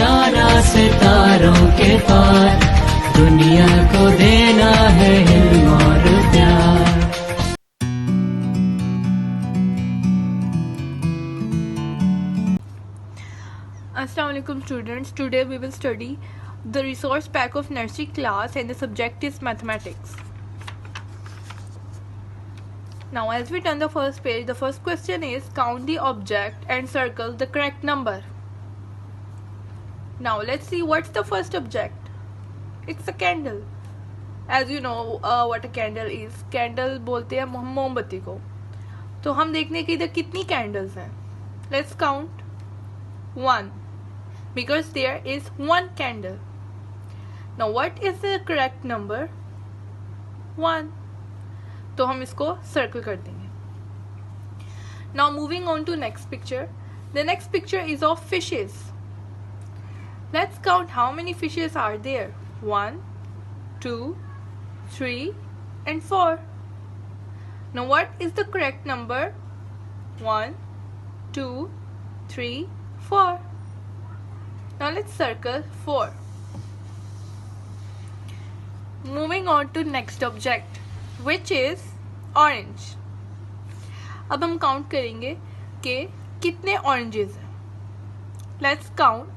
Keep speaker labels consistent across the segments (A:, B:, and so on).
A: इशारा सितारों के पार, दुनिया को देना है इल्म और प्यार।
B: Assalamualaikum students, today we will study the resource pack of nursery class and the subject is mathematics. Now as we turn the first page, the first question is count the object and circle the correct number. Now let's see what's the first object. It's a candle. As you know what a candle is. Candle बोलते हैं हम मोमबत्ती को. तो हम देखने कि इधर कितनी candles हैं. Let's count 1 because there is one candle. Now what is the correct number? 1. तो हम इसको circle कर देंगे. Now moving on to next picture. The next picture is of fishes. Let's count how many fishes are there. 1, 2, 3 and 4. Now what is the correct number? 1, 2, 3, 4. Now let's circle 4. Moving on to next object, which is orange. अब हम count करेंगे कि कितने oranges हैं. Let's count.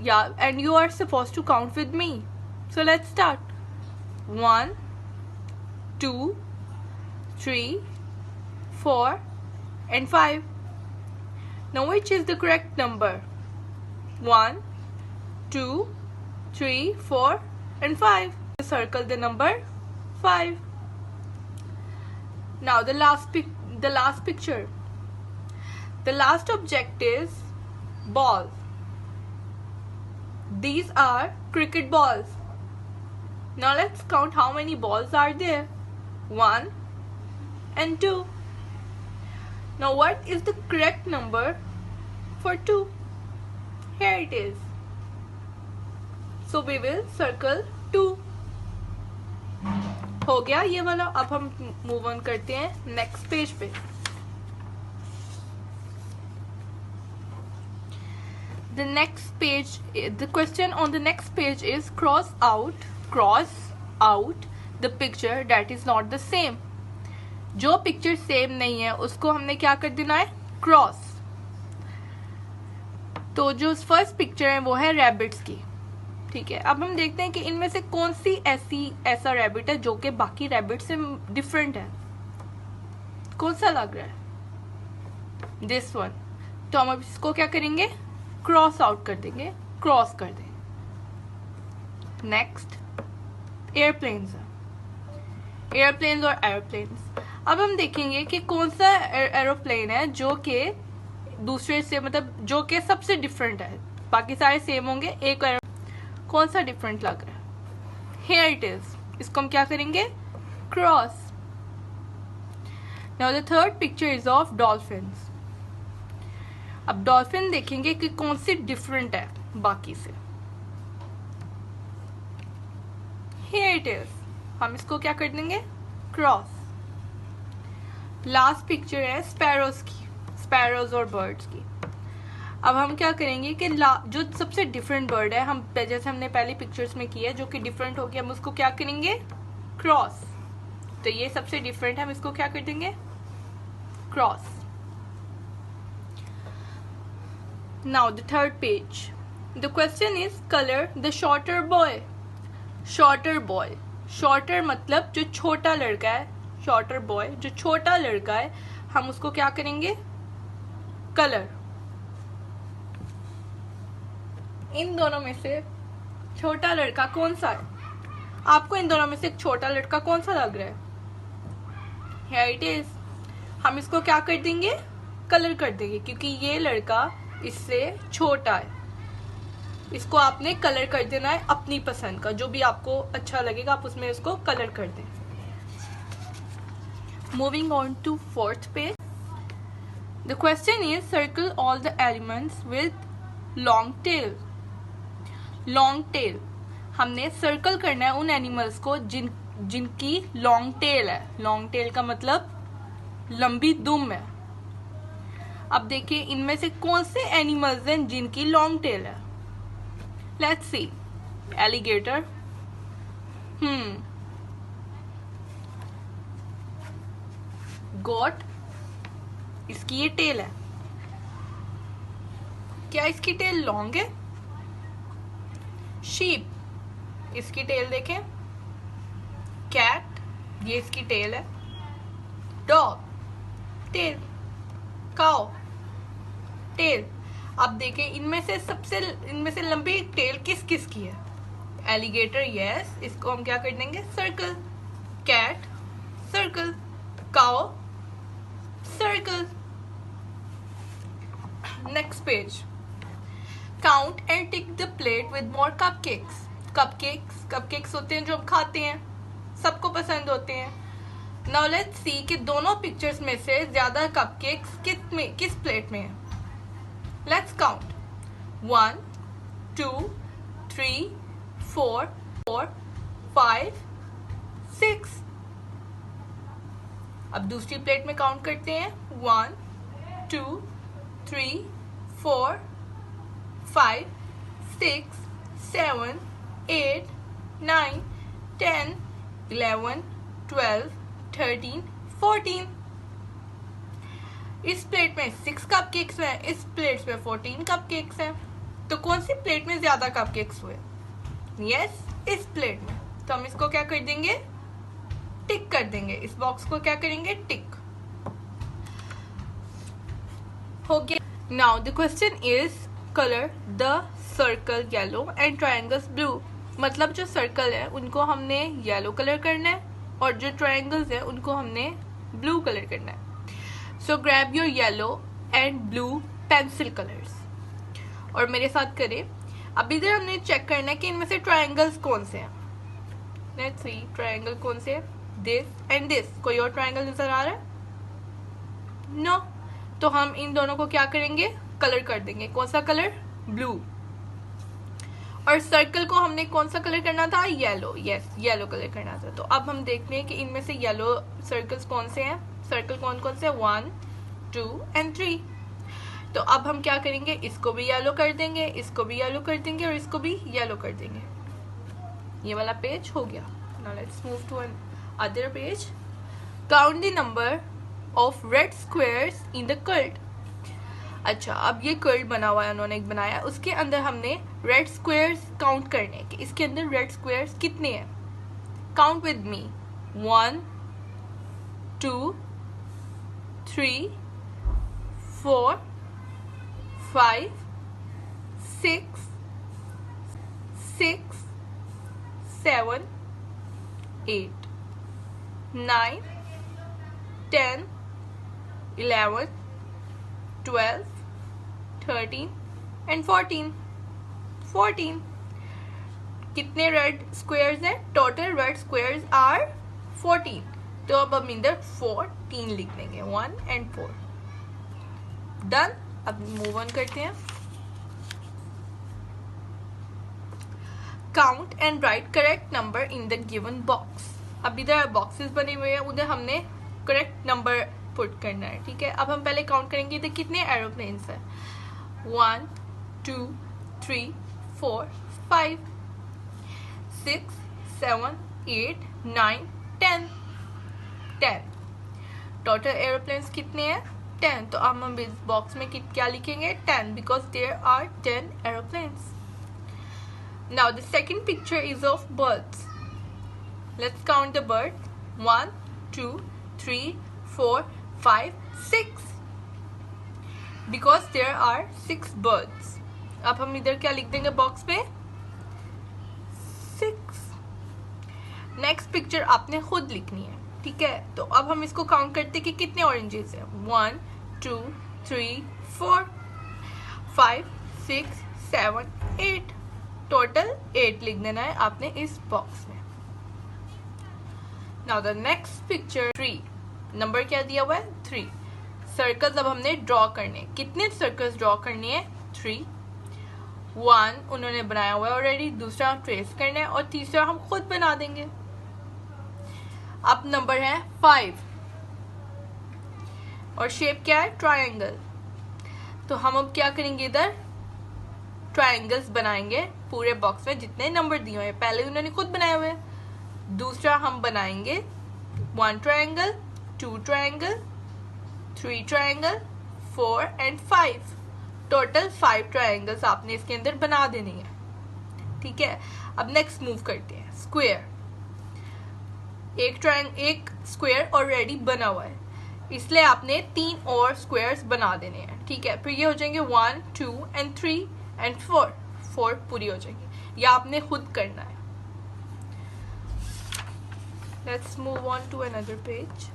B: Yeah, and you are supposed to count with me. So let's start. 1, 2, 3, 4 and 5. Now which is the correct number? 1, 2, 3, 4 and 5. Circle the number 5. Now the last picture. The last object is ball. These are cricket balls. Now let's count how many balls are there. 1 and 2. Now what is the correct number for 2? Here it is. So we will circle 2. हो गया ये वाला. अब हम move on करते हैं next page पे. The next page, the question on the next page is cross out the picture that is not the same. जो पिक्चर सेम नहीं है उसको हमने क्या कर देना है? क्रॉस. तो जो फर्स्ट पिक्चर है वो है रैबिट्स की. ठीक है. अब हम देखते हैं कि इनमें से कौन सी ऐसा रैबिट है जो कि बाकी रैबिट से डिफरेंट है. कौन सा लग रहा है? This one. तो हम अब इसको क्या करेंगे? क्रॉस आउट कर देंगे. क्रॉस कर देंगे. नेक्स्ट एयरप्लेन्स और एरोप्लेन्स. अब हम देखेंगे कि कौन सा एरोप्लेन है जो कि दूसरे से मतलब जो कि सबसे डिफरेंट है. बाकी सारे सेम होंगे. एक कौन सा डिफरेंट लग रहा है? Here it is. इसको हम क्या करेंगे? Cross. Now the third picture is of dolphins. अब डॉल्फिन देखेंगे कि कौन सी डिफरेंट है बाकी से. Here it is. हम इसको क्या कर देंगे? क्रॉस. लास्ट पिक्चर है स्पैरोज की. स्पैरोज और बर्ड्स की. अब हम क्या करेंगे कि जो सबसे डिफरेंट बर्ड है, हम जैसे हमने पहले पिक्चर्स में किया जो कि डिफरेंट हो गया, हम उसको क्या करेंगे? क्रॉस. तो ये सबसे डिफरेंट है, हम इसको क्या कर देंगे? Cross. Now the third page. The question is color the shorter boy. Shorter boy. Shorter मतलब जो छोटा लड़का है. Shorter boy जो छोटा लड़का है, हम उसको क्या करेंगे? कलर. इन दोनों में से छोटा लड़का कौन सा है? आपको इन दोनों में से एक छोटा लड़का कौन सा लग रहा है? Here it is. हम इसको क्या कर देंगे? कलर कर देंगे क्योंकि ये लड़का इससे छोटा है. इसको आपने कलर कर देना है अपनी पसंद का. जो भी आपको अच्छा लगेगा आप उसमें उसको कलर कर दें. Moving on to fourth page. The question is circle all the elements with long tail. Long tail हमने सर्कल करना है उन एनिमल्स को जिनकी लॉन्ग टेल है. लॉन्ग टेल का मतलब लंबी दुम है. अब देखिए इनमें से कौन से एनिमल्स हैं जिनकी लॉन्ग टेल है. लेट्स सी एलिगेटर, गोट, इसकी ये टेल है, क्या इसकी टेल लॉन्ग है? शीप, इसकी टेल देखें, कैट, ये इसकी टेल है, डॉग, टेल, काउ, टेल। अब देखें इनमें से लंबी टेल किस किस की है? एलिगेटर, यस, इसको हम क्या कर देंगे? Circle. Cat, circle. Cow, circle. Next page, count and tick the plate with more cupcakes. Cupcakes होते हैं जो हम खाते हैं, सबको पसंद होते हैं। नाउ लेट्स सी कि दोनों पिक्चर्स में से ज्यादा कपकेक्स किस प्लेट में है। Let's count 1 2 3 4 5 6। अब दूसरी प्लेट में काउंट करते हैं 1 2 3 4 5 6 7 8 9 10 11 12 13 14। इस प्लेट में 6 कपकेक्स हैं, इस प्लेट में 14 कपकेक्स हैं। तो कौन सी प्लेट में ज्यादा कपकेक्स हुए? यस, इस प्लेट में। तो हम इसको क्या कर देंगे? टिक कर देंगे। इस बॉक्स को क्या करेंगे? टिक। हो गया। Now the question is colour the circle yellow and triangles blue. मतलब जो सर्कल है उनको हमने येलो कलर करना है और जो ट्रायंगल्स है उनको हमने ब्लू कलर करना है। सो grab your yellow and blue pencil colours और मेरे साथ करें। अब इधर हमने चेक करना है कि इनमें से ट्रायंगल्स कौन से हैं। लेट्स सी ट्रायंगल कौन से है? This and this. कोई और ट्रायंगल नजर आ रहा है? नो। तो हम इन दोनों को क्या करेंगे? कलर कर देंगे। कौन सा कलर? ब्लू। और सर्कल को हमने कौन सा कलर करना था? येलो। यस, येलो कलर करना था। तो अब हम देखते हैं कि इनमें से येलो सर्कल्स कौन से हैं। सर्कल कौन कौन से? 1 2 एंड 3। तो अब हम क्या करेंगे? इसको भी येलो कर देंगे, इसको भी येलो कर देंगे और इसको भी येलो कर देंगे। ये वाला पेज हो गया। Now let's move to another page. Count the number of red squares in the card. अच्छा, अब ये कर्ड बना हुआ है, उन्होंने एक बनाया, उसके अंदर हमने रेड स्क्वायर्स काउंट करने कि इसके अंदर रेड स्क्वायर्स कितने हैं। Count with me. 1 2 3 4 5 6 6 7 8 9 10 11 12 13 एंड 14। कितने रेड स्क्वायर्स हैं? Total red squares are 14। तो अब हम इधर 14 लिख देंगे, 1 and 4। डन। अब मूव ऑन करते हैं। Count and right correct number in the given box. अब इधर बॉक्सेस बने हुए हैं, उधर हमने करेक्ट नंबर पुट करना है। ठीक है, अब हम पहले काउंट करेंगे इधर कितने एरोप्लेन्स हैं। 1 2 3 4 5 6 7 8 9 10 10। टोटल एरोप्लेन्स कितने हैं? 10। तो अब हम इस बॉक्स में क्या लिखेंगे? 10 because there are 10 aeroplanes. Now the second picture is of birds. Let's count the birds. 1 2 3 4 5 6 because there are 6 birds. अब हम इधर क्या लिख देंगे बॉक्स में? 6। नेक्स्ट पिक्चर आपने खुद लिखनी है। ठीक है, तो अब हम इसको काउंट करते कि कितने ऑरेंजेस हैं। 1 2 3 4 5 6 7 8। टोटल 8 लिख देना है आपने इस बॉक्स में। Now the next picture 3। Number क्या दिया हुआ है? 3। सर्कल्स अब हमने ड्रॉ करने। कितने सर्कल्स ड्रॉ करनी है? 3। 1 उन्होंने बनाया हुआ है ऑलरेडी, दूसरा ट्रेस करना है और तीसरा हम खुद बना देंगे। अब नंबर है 5 और शेप क्या है? ट्रायंगल। तो हम अब क्या करेंगे? इधर ट्रायंगल्स बनाएंगे पूरे बॉक्स में जितने नंबर दिए हुए हैं पहले उन्होंने खुद बनाए हुए हैं। दूसरा हम बनाएंगे 1 triangle, 2 triangle, 3 triangle, 4 and 5। Total 5 triangles आपने इसके अंदर बना देने हैं। ठीक है, अब नेक्स्ट मूव करते हैं स्क्वायर। एक स्क्वायर ऑलरेडी बना हुआ है, इसलिए आपने 3 और स्क्वायर्स बना देने हैं। ठीक है, फिर ये हो जाएंगे 1, 2 एंड 3 एंड 4 पूरी हो जाएंगी। ये आपने खुद करना है। Let's move on to another page.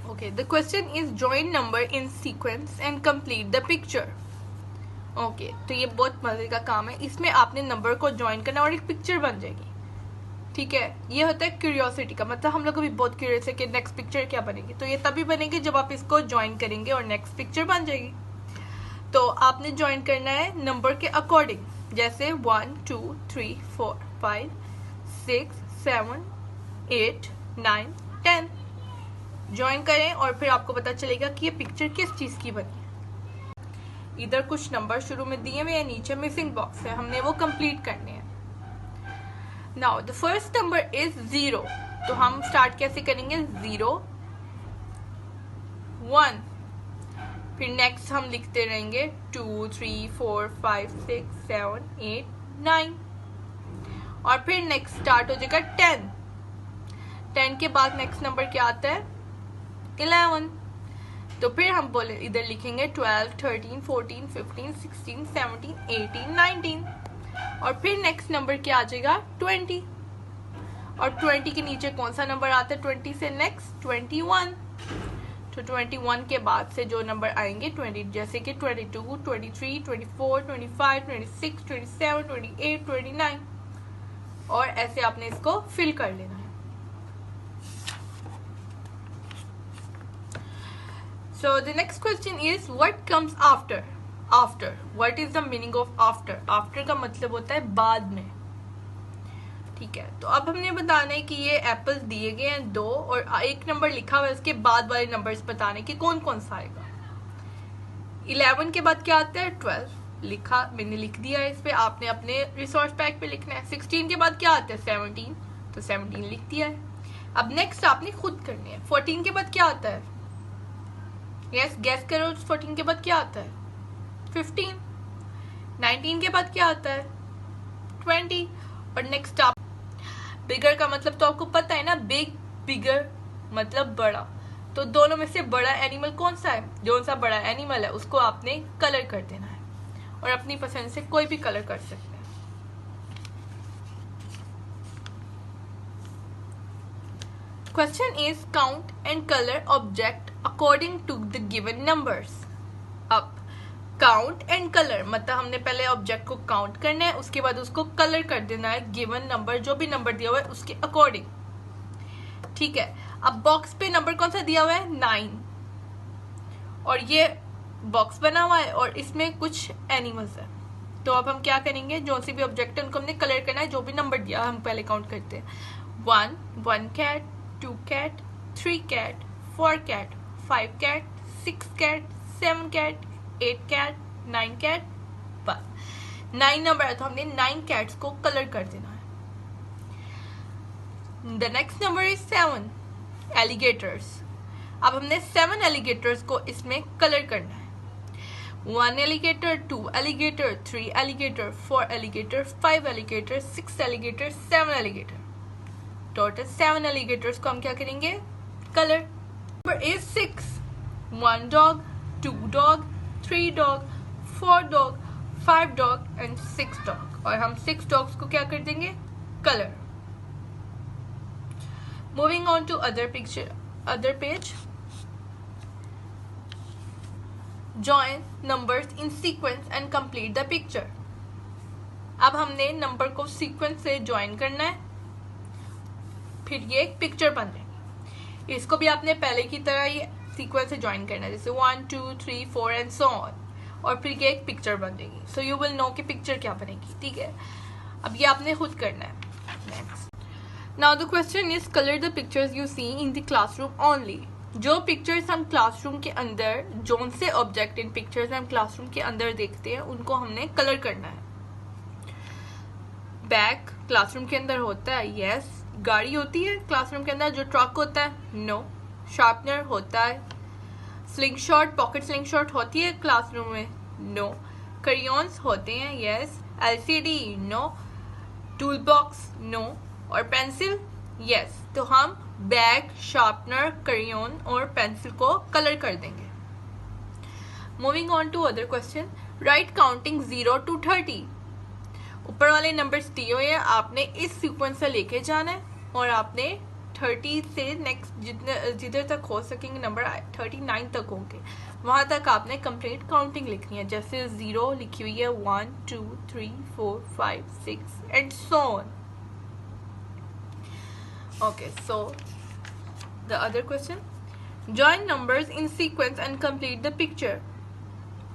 B: Okay, the question is join number in sequence and complete the picture. Okay, तो ये बहुत मजे का काम है। इसमें आपने नंबर को ज्वाइन करना और एक पिक्चर बन जाएगी। ठीक है, ये होता है क्यूरियोसिटी का मतलब हम लोग को भी बहुत क्यूरियस है कि नेक्स्ट पिक्चर क्या बनेगी। तो ये तभी बनेगी जब आप इसको ज्वाइन करेंगे और नेक्स्ट पिक्चर बन जाएगी। तो आपने ज्वाइन करना है नंबर के अकॉर्डिंग, जैसे 1, 2, 3, 4, 5, 6, 7, 8, 9, 10 ज्वाइन करें और फिर आपको पता चलेगा कि ये पिक्चर किस चीज की बनी है। इधर कुछ नंबर शुरू में दिए हुए हैं, नीचे मिसिंग बॉक्स है, हमने वो कंप्लीट करने हैं। Now the first number is 0, तो हम स्टार्ट कैसे करेंगे 0, 1, फिर नेक्स्ट हम लिखते रहेंगे 2, 3, 4, 5, 6, 7, 8, 9 और फिर नेक्स्ट स्टार्ट हो जाएगा 10। 10 के बाद नेक्स्ट नंबर क्या आता है 11। तो फिर हम बोले इधर लिखेंगे 12, 13, 14, 15, 16, 17, 18, 19 और फिर नेक्स्ट नंबर क्या आ जाएगा 20 और 20 के नीचे कौन सा नंबर आता है 20 से नेक्स्ट 21। तो 21 के बाद से जो नंबर आएंगे 20 जैसे कि 22, 23, 24, 25, 26, 27, 28, 29 और ऐसे आपने इसको फिल कर लेना है। So the next question is what comes after? After. What is the meaning of after? After का मतलब होता है बाद में। ठीक है, तो अब हमने बताना है कि ये एप्पल्स दिए गए हैं 2 और एक नंबर लिखा हुआ है, उसके बाद वाले नंबर्स बताने कि कौन कौन सा आएगा। 11 के बाद क्या आता है 12 लिखा, मैंने लिख दिया है इस पे, आपने अपने रिसोर्स पैक पे लिखना है। 16 के बाद क्या आता है 17, तो 17 लिख दिया है। अब नेक्स्ट आपने खुद करनी है। 14 के बाद क्या आता है, यस गैस करो 14 के बाद क्या आता है 15। 19 के बाद क्या आता है 20 और नेक्स्ट आप बिगर का मतलब तो आपको पता है ना, बिग बिगर मतलब बड़ा। तो दोनों में से बड़ा एनिमल कौन सा है, जो सा बड़ा एनिमल है उसको आपने कलर कर देना है और अपनी पसंद से कोई भी कलर कर सकते हैं। Question is count and color object according to the given numbers. अब count and color मतलब हमने पहले ऑब्जेक्ट को काउंट करना है, उसके बाद उसको कलर कर देना है गिवन नंबर, जो भी नंबर दिया हुआ है उसके अकॉर्डिंग। ठीक है, अब बॉक्स पे नंबर कौन सा दिया हुआ है 9 और ये बॉक्स बना हुआ है और इसमें कुछ एनिमल्स है। तो अब हम क्या करेंगे, जो सी भी ऑब्जेक्ट है उनको हमने कलर करना है, जो भी नंबर दिया हम पहले काउंट करते हैं। 1 cat, 2 cat, 3 cat, 4 cat, 5 cat, 6 cat, 7 cat, 8 cat, 9 cat, बस 9 नंबर है तो हमने 9 cats को कलर कर देना है। The next number is 7 alligators. अब हमने 7 alligators को इसमें कलर करना है। 1 alligator, 2 alligator, 3 alligator, 4 alligator, 5 alligator, 6 alligator, 7 alligator. Total 7 alligators को हम क्या करेंगे colour. Number is 6 1 dog, 2 dog, 3 dog, 4 dog, 5 dog and 6 dog और हम 6 डॉग्स को क्या कर देंगे colour. Moving on to other picture, other page. Join numbers in sequence and complete the picture. अब हमने नंबर को सीक्वेंस से ज्वाइन करना है, फिर ये एक पिक्चर बन जाएगी। इसको भी आपने पहले की तरह ये सीक्वेंस से ज्वाइन करना है, जैसे 1 2 3 4 एंड सो ऑन और फिर ये एक पिक्चर बन जाएगी। सो यू विल नो कि पिक्चर क्या बनेगी। ठीक है, अब ये आपने खुद करना है। Next, now the question is colour the pictures you see in the classroom only. जो पिक्चर्स हम क्लासरूम के अंदर, जोन से ऑब्जेक्ट इन पिक्चर्स हम क्लासरूम के अंदर देखते हैं, उनको हमने कलर करना है। बैग क्लासरूम के अंदर होता है, यस। गाड़ी होती है क्लासरूम के अंदर, जो ट्रक होता है, नो। शार्पनर होता है। Slingshot, pocket slingshot होती है क्लासरूम में, नो। क्रेयॉन्स होते हैं, yes. LCD, no. Tool box, no. और पेंसिल, यस। तो हम बैग, शार्पनर, क्रेयॉन और पेंसिल को कलर कर देंगे। Moving on to other question. Write counting 0 to 30। ऊपर वाले नंबर्स दिए हुए हैं, आपने इस सीक्वेंस से लेके जाना है और आपने 30 से नेक्स्ट जिधर तक हो सकेंगे नंबर 39 तक होंगे, वहां तक आपने कंप्लीट काउंटिंग लिखनी है। जैसे 0 लिखी हुई है, 1 2 3 4 5 6 and so on. Okay, so the other question, join numbers in sequence and complete the picture.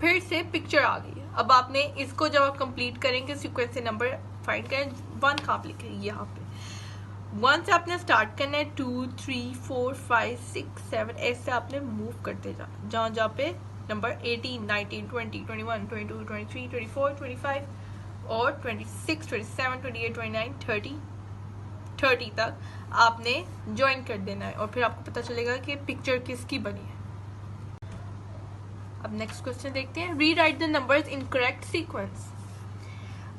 B: फिर से पिक्चर आ गई। अब आपने इसको जब आप कंप्लीट करेंगे, सीक्वेंस से नंबर फाइंड करें, 1 कहाँ पे लिखे, यहाँ पे 1 से आपने स्टार्ट करना है, 2 3 4 5 6 7 ऐसे आपने मूव करते जाना, जहाँ जहाँ पे नंबर 18 19 20 21 22 23 24 25 और 26 27 28 29 30 तक आपने ज्वाइन कर देना है, और फिर आपको पता चलेगा कि पिक्चर किसकी बनी है। अब नेक्स्ट क्वेश्चन देखते हैं। Rewrite the numbers in correct sequence.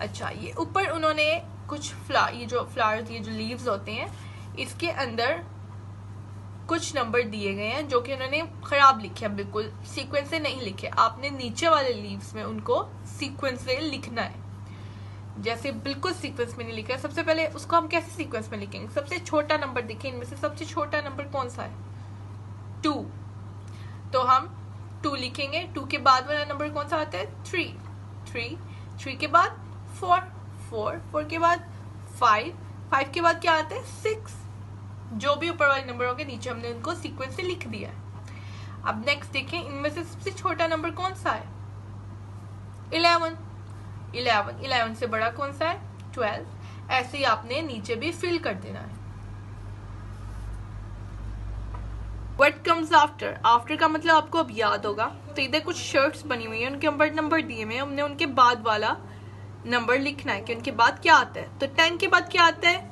B: अच्छा, ये ऊपर उन्होंने कुछ ये जो फ्लावर्स, ये जो लीव्स होते हैं, इसके अंदर कुछ नंबर दिए गए हैं जो कि उन्होंने खराब लिखे हैं, बिल्कुल सीक्वेंस से नहीं लिखे। आपने नीचे वाले लीव्स में उनको सीक्वेंस से लिखना है। जैसे बिल्कुल सीक्वेंस में नहीं लिखा है, सबसे पहले उसको हम कैसे सीक्वेंस में लिखेंगे? सबसे छोटा नंबर देखें, इनमें से सबसे छोटा नंबर कौन सा है? 2। तो हम 2 लिखेंगे। 2 के बाद वाला नंबर कौन सा आता है? 3 के बाद 4 के बाद 5 के बाद क्या आता है? 6। जो भी ऊपर वाले नंबर होंगे, नीचे हमने उनको सीक्वेंस से लिख दिया है। अब नेक्स्ट देखें, इनमें से सबसे छोटा नंबर कौन सा है? 11 से बड़ा कौन सा है? 12। ऐसे ही आपने नीचे भी फिल कर देना है। What comes after? आफ्टर का मतलब आपको अब याद होगा। तो इधर कुछ शर्ट्स बनी हुई है, उनके नंबर दिए हुए हैं, हमने उनके बाद वाला नंबर लिखना है कि उनके बाद क्या आता है। तो 10 के बाद क्या आता है?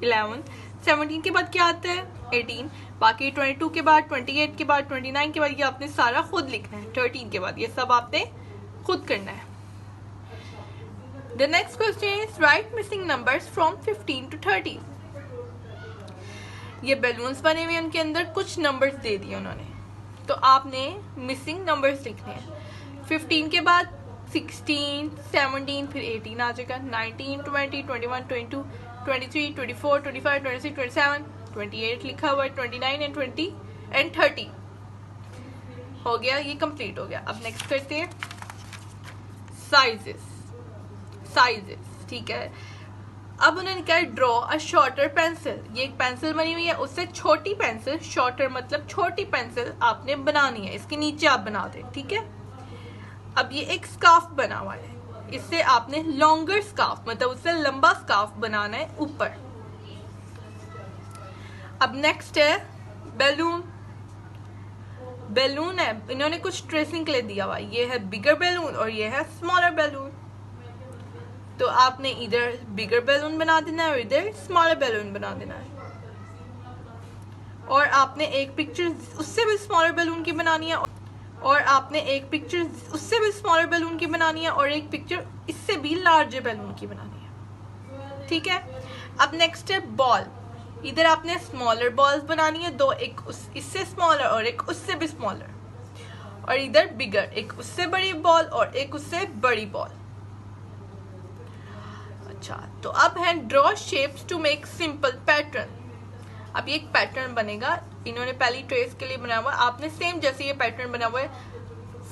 B: 11। 17 के बाद क्या आता है? 18। बाकी 22 के बाद, 28 के बाद, 29 के बाद, ये आपने सारा खुद लिखना है। 13 के बाद ये सब आपने खुद करना है। The next question is write missing numbers from 15 to 30. ये बैलून्स बने हुए हैं, उनके अंदर कुछ नंबर्स दे दिए उन्होंने, तो आपने मिसिंग नंबर्स लिखने हैं। 15 के बाद 16, 17, फिर 18 आ जाएगा, 19, 20, 21, 22, 23, 24, 25, 26, 27, 28 लिखा हुआ है, 29 एंड 20 एंड 30 हो गया, ये कंप्लीट हो गया। अब नेक्स्ट करते हैं साइजेस। ठीक है। अब उन्होंने क्या, ड्रॉ अ शॉर्टर पेंसिल। ये एक पेंसिल बनी हुई है, उससे छोटी पेंसिल, शॉर्टर मतलब छोटी पेंसिल आपने बनानी है, इसके नीचे आप बना दें, ठीक है। अब ये एक स्कार्फ बना हुआ है, इससे आपने लॉन्गर स्कार्फ मतलब उससे लंबा स्कार्फ बनाना है ऊपर। अब नेक्स्ट है बैलून है, इन्होंने कुछ ट्रेसिंग के लिए दिया हुआ, ये है बिगर बैलून और ये है स्मॉलर बैलून। तो आपने इधर बिगर बैलून बना देना है और इधर स्मॉलर बैलून बना देना है, और आपने एक पिक्चर उससे भी स्मॉलर बैलून की बनानी है, और आपने एक पिक्चर उससे भी स्मॉलर बैलून की बनानी है, और एक पिक्चर इससे भी लार्जर बैलून की बनानी है, ठीक है। अब नेक्स्ट है बॉल। इधर आपने स्मॉलर बॉल्स बनानी है, 2, एक इससे स्मॉलर और एक उससे भी स्मॉलर, और इधर बिगर, एक उससे बड़ी बॉल और एक उससे बड़ी बॉल। अच्छा, तो अब है draw shapes to make simple pattern. अब ये एक पैटर्न बनेगा, इन्होंने पहली ट्रेस के लिए बनाया हुआ, आपने सेम जैसे ये पैटर्न बना हुआ है,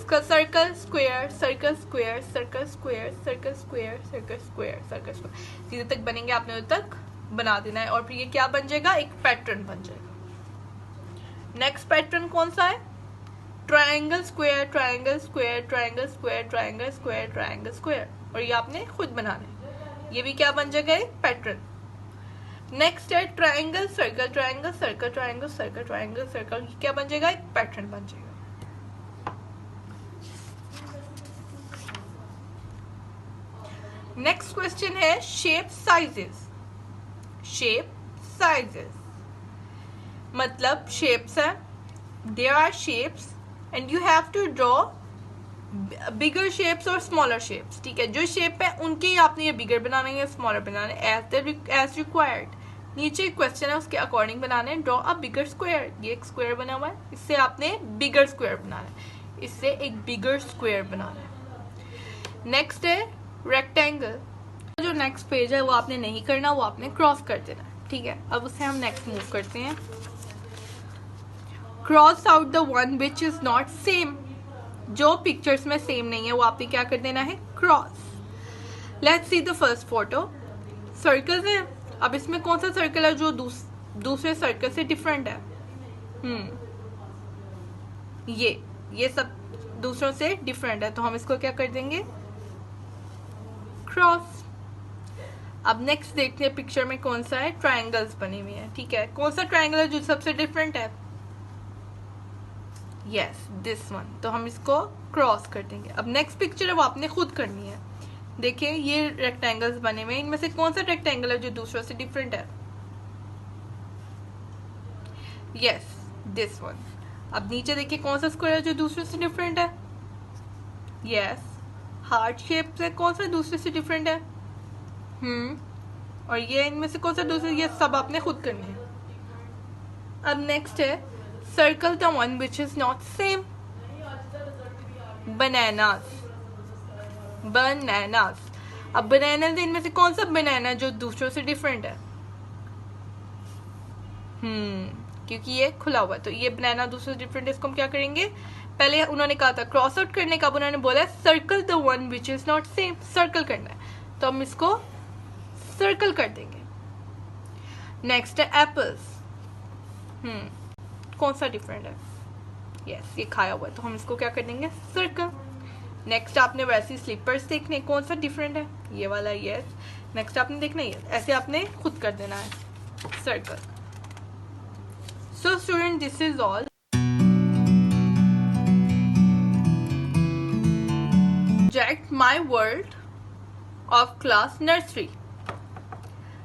B: circle square circle square circle square circle square circle square circle square, जिधर तक बनेंगे आपने उधर तक बना देना है, और फिर ये क्या बन जाएगा, एक पैटर्न बन जाएगा। नेक्स्ट पैटर्न कौन सा है? Triangle square triangle square triangle square triangle square triangle square, और ये आपने खुद बनाना है, ये भी क्या बन जाएगा, एक पैटर्न। नेक्स्ट है triangle circle, triangle circle, triangle circle, triangle circle, क्या बन जाएगा? एक पैटर्न बन जाएगा। नेक्स्ट क्वेश्चन है शेप साइजेस। शेप साइजेस मतलब शेप्स है, there are shapes and you have to draw bigger shapes और स्मॉलर शेप्स। ठीक है, जो शेप है उनके ही आपने ये बिगर बनाना है या स्मॉलर बनाना है एज रिक्वायर्ड। नीचे एक क्वेश्चन है उसके अकॉर्डिंग बनाना है। ड्रॉ अ बिगर स्क्वायर, ये एक स्क्वायर बना हुआ है, इससे आपने बिगर स्क्वायर बनाना है, इससे एक बिगर स्क्वायर बनाना है। नेक्स्ट है रेक्टेंगल। जो नेक्स्ट पेज है वो आपने नहीं करना, वो आपने क्रॉस कर देना है। ठीक है, अब उससे हम नेक्स्ट मूव करते हैं। Cross out the one which is not same, जो पिक्चर्स में सेम नहीं है वो आपने क्या कर देना है? Cross. Let's see the first photo. Circles है, अब इसमें कौन सा सर्कल है जो दूसरे सर्कल से डिफरेंट है? ये सब दूसरों से डिफरेंट है, तो हम इसको क्या कर देंगे? क्रॉस। अब नेक्स्ट देखते हैं पिक्चर में कौन सा है? ट्रायंगल्स बनी हुई है। ठीक है, कौन सा ट्रायंगल है जो सबसे डिफरेंट है? यस, दिस वन, तो हम इसको क्रॉस कर देंगे। अब नेक्स्ट पिक्चर है वो आपने खुद करनी है। देखिए ये रेक्टेंगल्स बने हुए हैं, इनमें से कौन सा रेक्टेंगल है जो दूसरों से डिफरेंट है? Yes, this one. अब नीचे देखिए कौन सा स्क्वायर है जो दूसरों से डिफरेंट है? यस, हार्ट शेप से कौन सा दूसरे से डिफरेंट है? और ये इनमें से कौन सा दूसरा? ये सब आपने खुद करनी है। अब नेक्स्ट है circle the one which is not same. Bananas, bananas. अब बनानास इनमें से कौन सा बनाना जो दूसरों से डिफरेंट है? क्योंकि ये खुला हुआ है, तो ये बनाना दूसरों से डिफरेंट है, इसको हम क्या करेंगे? पहले उन्होंने कहा था क्रॉस आउट करने का, अब उन्होंने बोला circle the one which is not same, circle करना है, तो हम इसको सर्कल कर देंगे। नेक्स्ट है एप्पल्स। कौन सा डिफरेंट है? यस, ये खाया हुआ है, तो हम इसको क्या कर देंगे? सर्कल। नेक्स्ट आपने वैसे स्लीपर्स देखने, कौन सा डिफरेंट है? ये वाला, यस। नेक्स्ट आपने देखना है, ऐसे आपने खुद कर देना है, circle. So student, this is all. Project My World of class nursery.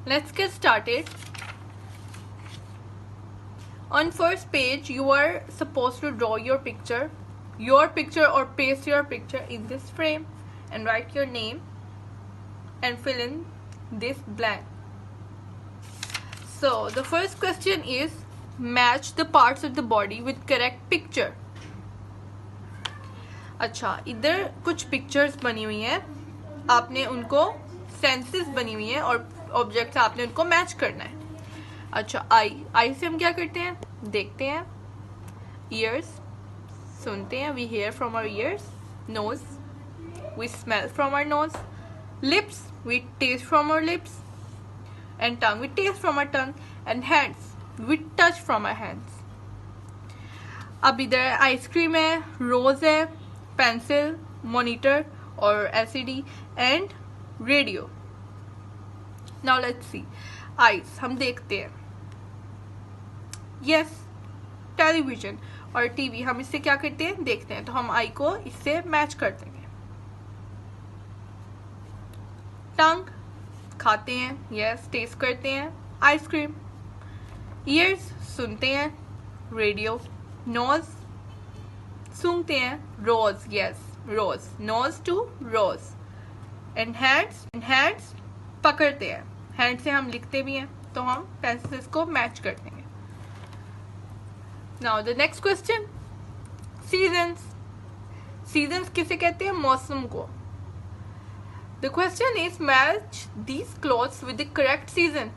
B: Let's get started. On first page, you are supposed to draw your picture or paste your picture in this frame and write your name and fill in this blank. So the first question is match the parts of the body with correct picture. अच्छा, इधर कुछ pictures बनी हुई हैं, आपने उनको senses बनी हुई हैं और ऑब्जेक्ट्स आपने उनको मैच करना है। अच्छा, आई से हम क्या करते हैं? देखते हैं। ईयर्स, सुनते हैं, we hear from our ears. Nose, we smell from our nose. Lips, we taste from our lips. And tongue, we taste from our tongue. And hands, we touch from our hands. अब इधर ice cream है, rose है, pencil, monitor और LCD and radio. Now let's see. Eyes, हम देखते हैं, yes. Television और TV, हम इससे क्या करते हैं? देखते हैं, तो हम आई को इससे मैच कर देंगे। टंग, खाते हैं, यस। टेस्ट करते हैं, आइसक्रीम। ईयर्स, सुनते हैं, रेडियो। नोज, सूंघते हैं, rose, yes, rose, nose to rose. And hands, पकड़ते हैं, हैंड से हम लिखते भी हैं, तो हम पेंसिल को मैच कर देंगे। Now the next question, seasons. Seasons किसे कहते हैं? मौसम को। The question is match these clothes with the correct season.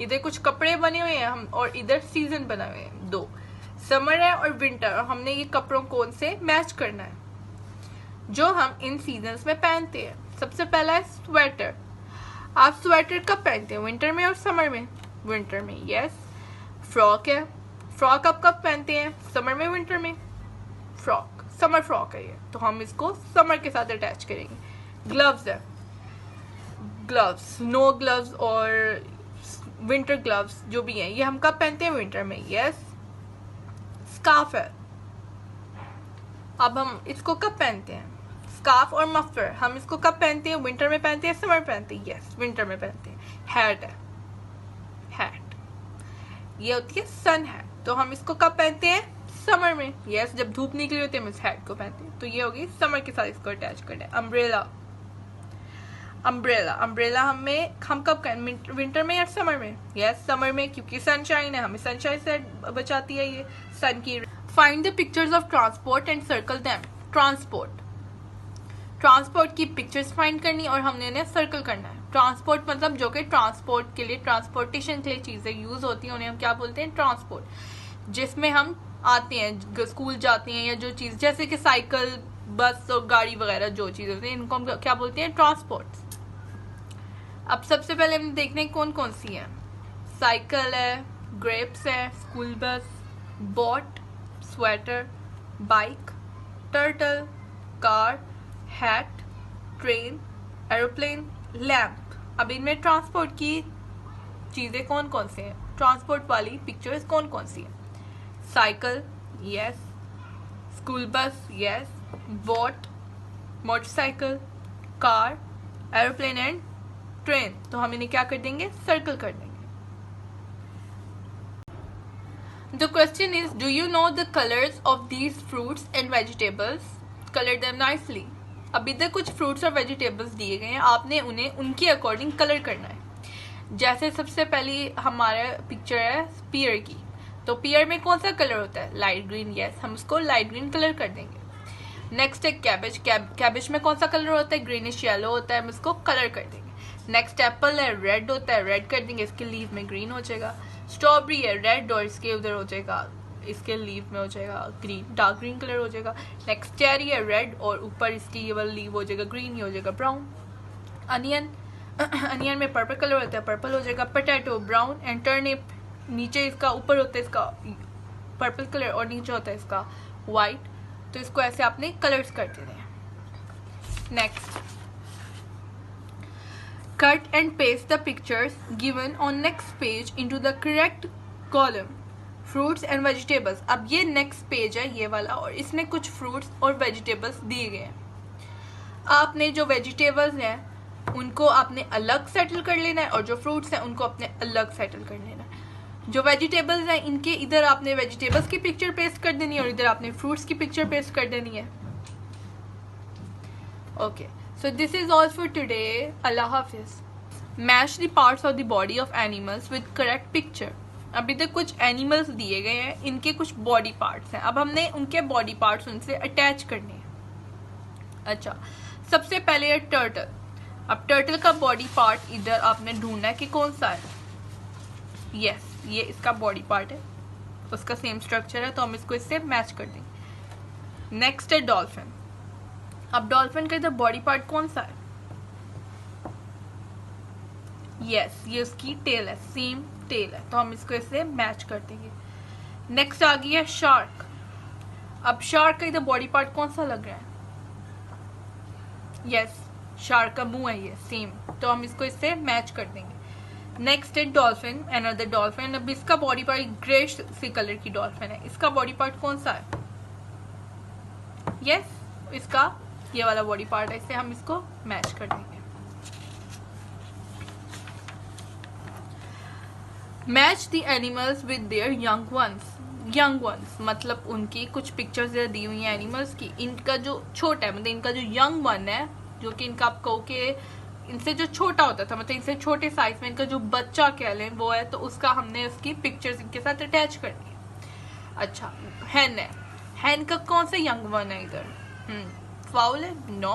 B: इधर कुछ कपड़े बने हुए हैं हम, और इधर सीजन बने हुए हैं, दो, समर है और विंटर, और हमने ये कपड़ों कौन से मैच करना है जो हम इन सीजन्स में पहनते हैं। सबसे पहला है स्वेटर। आप स्वेटर कब पहनते हैं? विंटर में और समर में? विंटर में, यस। फ्रॉक है, फ्रॉक आप कब पहनते हैं? समर में, विंटर में? फ्रॉक, समर फ्रॉक है ये, तो हम इसको समर के साथ अटैच करेंगे। ग्लव्स है, ग्लव्स, स्नो ग्लव्स और विंटर ग्लव्स जो भी हैं, ये हम कब पहनते हैं? विंटर में। यस। स्कार्फ है, अब हम इसको कब पहनते हैं? स्कार्फ और मफलर हम इसको कब पहनते हैं? विंटर में पहनते हैं, समर पहनते हैं? यस, विंटर में पहनते हैं। हैट है, हैट ये होती है सन हैट, तो हम इसको कब पहनते हैं? समर में। यस, जब धूप निकली होती है हम इस हैट को पहनते हैं, तो ये होगी समर के साथ इसको अटैच करना है। अम्ब्रेला, अम्ब्रेला, अम्ब्रेला हम कब विंटर में या समर में? यस, समर में, क्योंकि सनशाइन है, हमें सनशाइन से बचाती है ये सन की। Find the pictures of transport and circle them. Transport, transport की पिक्चर्स फाइंड करनी और हमने इन्हें सर्कल करना है। ट्रांसपोर्ट मतलब जो कि ट्रांसपोर्ट के लिए, ट्रांसपोर्टेशन के लिए चीजें यूज होती हैं, उन्हें हम क्या बोलते हैं? ट्रांसपोर्ट। जिसमें हम आते हैं, स्कूल जाते हैं, या जो चीज जैसे कि साइकिल, बस और गाड़ी वगैरह जो चीज होती है, इनको हम क्या बोलते हैं? ट्रांसपोर्ट। अब सबसे पहले हम देखने कौन कौन सी है। साइकिल है, ग्रेप्स है, school bus, boat, sweater, bike, turtle, car, hat, train, aeroplane, lamp. अब इनमें ट्रांसपोर्ट की चीजें कौन कौन सी हैं? ट्रांसपोर्ट वाली पिक्चर्स कौन कौन सी हैं? Cycle, yes. School bus, yes. Boat, motorcycle, car, aeroplane and train. तो हम इन्हें क्या कर देंगे? सर्कल कर देंगे। The question is, do you know the colors of these fruits and vegetables? Color them nicely. अब इधर कुछ फ्रूट्स और वेजिटेबल्स दिए गए हैं, आपने उन्हें उनके अकॉर्डिंग कलर करना है। जैसे सबसे पहली हमारा पिक्चर है पीयर की, तो पीयर में कौन सा कलर होता है? Light green. यस, हम उसको लाइट ग्रीन कलर कर देंगे। नेक्स्ट है कैबेज, कैबेज में कौन सा कलर होता है? ग्रीनिश येलो होता है, हम इसको कलर कर देंगे। नेक्स्ट एप्पल है, रेड होता है, रेड कर देंगे, इसके लीव में ग्रीन हो जाएगा। स्ट्रॉबेरी है, रेड और इसके उधर हो जाएगा, इसके लीव में हो जाएगा ग्रीन, डार्क ग्रीन कलर हो जाएगा। नेक्स्ट चेरी है, रेड और ऊपर इसकी ये वाला लीव हो जाएगा ग्रीन, ये हो जाएगा ब्राउन। अनियन, अनियन में पर्पल कलर होता है, पर्पल हो जाएगा। पोटैटो ब्राउन एंड टर्निप, नीचे इसका ऊपर होता है इसका पर्पल कलर और नीचे होता है इसका वाइट, तो इसको ऐसे आपने कलर्स कर देने हैं। Next, cut and paste the pictures given on next page into the correct column. Fruits and vegetables. अब ये next page है ये वाला, और इसमें कुछ fruits और vegetables दिए गए हैं। आपने जो vegetables हैं उनको आपने अलग सेटल कर लेना है, और जो fruits हैं उनको आपने अलग सेटल कर लेना है। जो vegetables हैं इनके इधर आपने vegetables की पिक्चर पेस्ट कर देनी है और इधर आपने fruits की पिक्चर पेस्ट कर देनी है। Okay. So this is all for today. Allah Hafiz. Match the parts of the body of animals with correct picture. अभी तक कुछ एनिमल्स दिए गए हैं, इनके कुछ बॉडी पार्ट्स हैं, अब हमने उनके बॉडी पार्ट्स उनसे अटैच करने हैं। अच्छा, सबसे पहले है टर्टल। अब टर्टल का बॉडी पार्ट इधर आपने ढूंढना है कि कौन सा है। यस, ये इसका बॉडी पार्ट है, उसका सेम स्ट्रक्चर है, तो हम इसको इससे मैच कर देंगे। नेक्स्ट है डॉल्फिन। अब डॉल्फिन का इधर बॉडी पार्ट कौन सा है? यस, ये उसकी टेल है, सेम टेल है, तो हम इसको इससे मैच कर देंगे। नेक्स्ट आ गई है शार्क। अब शार्क का इधर बॉडी पार्ट कौन सा लग रहा है? यस, शार्क का मुंह है ये, सेम, तो हम इसको इससे मैच कर देंगे। नेक्स्ट है डॉल्फिन, अनदर डॉल्फिन। अब इसका बॉडी पार्ट ग्रेश सी कलर की डॉल्फिन है, इसका बॉडी पार्ट कौन सा है? यस, इसका ये वाला बॉडी पार्ट है, इससे हम इसको मैच कर देंगे। Match the animals with their young ones. Young ones मतलब उनकी कुछ पिक्चर्स दी हुई हैं एनिमल्स की, इनका जो छोटा है, मतलब इनका जो यंग वन है, जो कि इनका आप कहो कि इनसे जो छोटा होता था, मतलब इनसे छोटे साइज में इनका जो बच्चा कह लें वो है, तो उसका हमने उसकी पिक्चर्स इनके साथ अटैच करनी है। अच्छा, हैन है, हैन का कौन सा यंग वन है इधर? फाउल है? नो।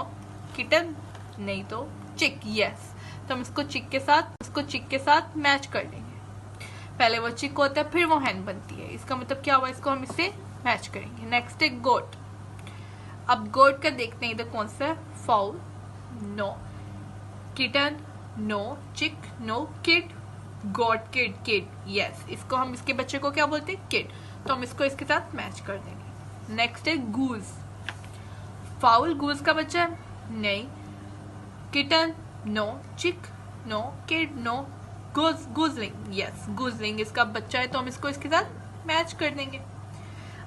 B: किटन? नहीं, तो चिक। यस, तो हम इसको चिक के साथ मैच कर देंगे। पहले वो चिक होता है, फिर वो हैन बनती है, इसका मतलब क्या हुआ, इसको हम इससे मैच करेंगे। नेक्स्ट है गोट। अब गोट का देखते हैं इधर कौन सा है? फाउल? नो। किटन? नो। चिक? नो। किड? गोट किड। यस, इसको हम इसके बच्चे को क्या बोलते हैं? किड, तो हम इसको इसके साथ मैच कर देंगे। नेक्स्ट है गूज। फाउल गूज का बच्चा है? नहीं। किटन? नो। चिक? नो। किड? नो। गुजलिंग, यस गुजलिंग इसका बच्चा है तो हम इसको इसके साथ मैच कर देंगे.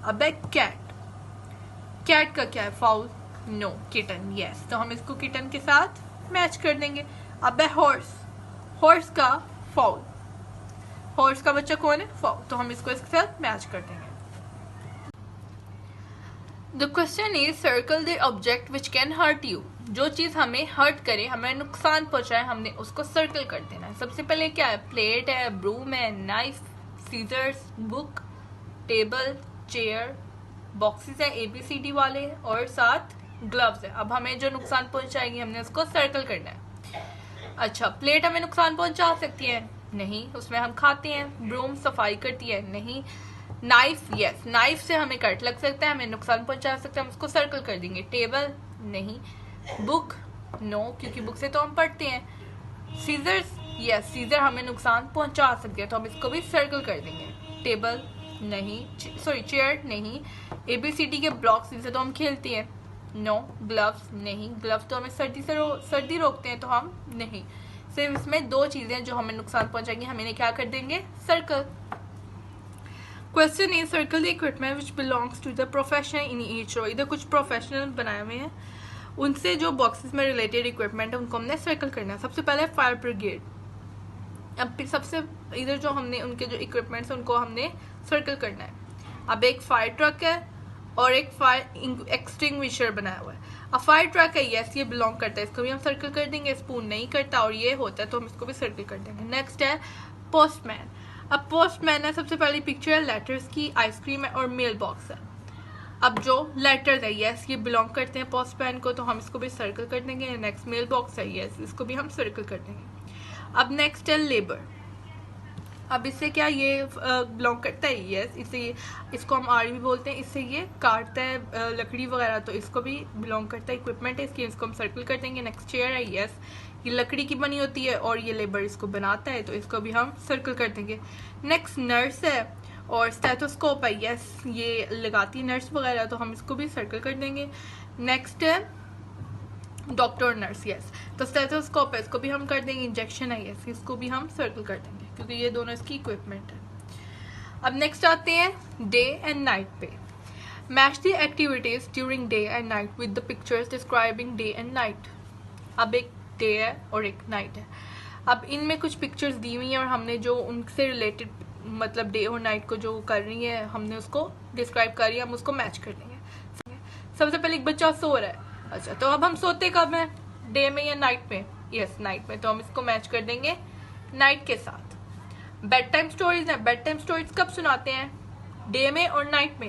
B: अब है कैट. कैट का क्या है? फाउल. नो. किटन, यस तो हम इसको किटन के साथ मैच कर देंगे. अब है हॉर्स. हॉर्स का फाउल. हॉर्स का बच्चा कौन है? फाउल. तो हम इसको इसके साथ मैच कर देंगे. The question is circle the object which can hurt you. जो चीज हमें हर्ट करे, हमें नुकसान पहुंचाए, हमने उसको सर्कल कर देना है. सबसे पहले क्या है? प्लेट है, ब्रूम है, knife, scissors, book, table, chair, boxes है ABCD वाले और साथ ग्लव्स है. अब हमें जो नुकसान पहुंचाएगी हमने उसको सर्कल करना है. अच्छा, प्लेट हमें नुकसान पहुंचा सकती है? नहीं, उसमें हम खाते हैं. ब्रूम सफाई करती है? नहीं. नाइफ, यस नाइफ से हमें कट लग सकता है, हमें नुकसान पहुंचा सकता है, हम उसको सर्कल कर देंगे. टेबल, नहीं. बुक, नो क्योंकि बुक से तो हम पढ़ते हैं. सीजर्स, यस सीजर हमें नुकसान पहुंचा सकते हैं तो हम इसको भी सर्कल कर देंगे. टेबल नहीं, सॉरी चेयर नहीं. ABCD के ब्लॉक्स जिनसे तो हम खेलते हैं. नो. ग्लव्स नहीं, ग्लव्स तो हमें सर्दी रोकते हैं तो हम नहीं. सिर्फ इसमें दो चीजें जो हमें नुकसान पहुंचाएंगी, हम इन्हें क्या कर देंगे? Circle. Question is circle the equipment which belongs to the profession in each row. इधर कुछ प्रोफेशनल बनाए हुए हैं, उनसे जो बॉक्सेस में रिलेटेड इक्विपमेंट है उनको हमने सर्कल करना है. सबसे पहले फायर ब्रिगेड. अब सबसे इधर जो हमने उनके जो इक्विपमेंट्स उनको हमने सर्कल करना है. अब एक फायर ट्रक है और एक फायर एक्सटिंग्विशर बनाया हुआ है. अब फायर ट्रक है, यस ये बिलोंग करता है, इसको भी हम सर्कल कर देंगे. स्पून नहीं करता और ये होता है तो हम इसको भी सर्कल कर देंगे. नेक्स्ट है पोस्टमैन. अब पोस्टमैन है, सबसे पहली पिक्चर है लेटर्स की, आइसक्रीम है और मेल बॉक्स है. अब जो लेटर्स है, यस ये बिलोंग करते हैं पोस्टमैन को तो हम इसको भी सर्कल कर देंगे. नेक्स्ट मेल बॉक्स है, यस इसको भी हम सर्कल कर देंगे. अब नेक्स्ट है लेबर. अब इससे क्या ये बिलोंग करता है? यस इससे इसको हम आरी भी बोलते हैं. इससे ये काटता है लकड़ी वगैरह तो इसको भी बिलोंग करता है, इक्विपमेंट है इसकी, इसको हम सर्कल कर देंगे. नेक्स्ट चेयर है, यस ये लकड़ी की बनी होती है और ये लेबर इसको बनाता है तो इसको भी हम सर्कल कर देंगे. नेक्स्ट नर्स है और स्टेथोस्कोप है, यस ये लगाती है नर्स वगैरह तो हम इसको भी सर्कल कर देंगे. नेक्स्ट है डॉक्टर और नर्स, यस तो स्टेथोस्कोप है इसको भी हम कर देंगे. इंजेक्शन है, यस इसको भी हम सर्कल कर देंगे क्योंकि ये दोनों इसकी इक्विपमेंट है. अब नेक्स्ट आते हैं डे एंड नाइट पे. Match the activities during day and night with the pictures describing day and night. अब एक डे है और एक नाइट है. अब इनमें कुछ पिक्चर्स दी हुई हैं और हमने जो उनसे रिलेटेड मतलब डे और नाइट को जो कर रही है हमने उसको डिस्क्राइब कर रही है, हम उसको मैच कर देंगे. सबसे पहले एक बच्चा सो रहा है. अच्छा तो अब हम सोते कब हैं? डे में या नाइट में? यस नाइट में, तो हम इसको मैच कर देंगे नाइट के साथ. बेड टाइम स्टोरीज है, बेड टाइम स्टोरीज कब सुनाते हैं? डे में और नाइट में?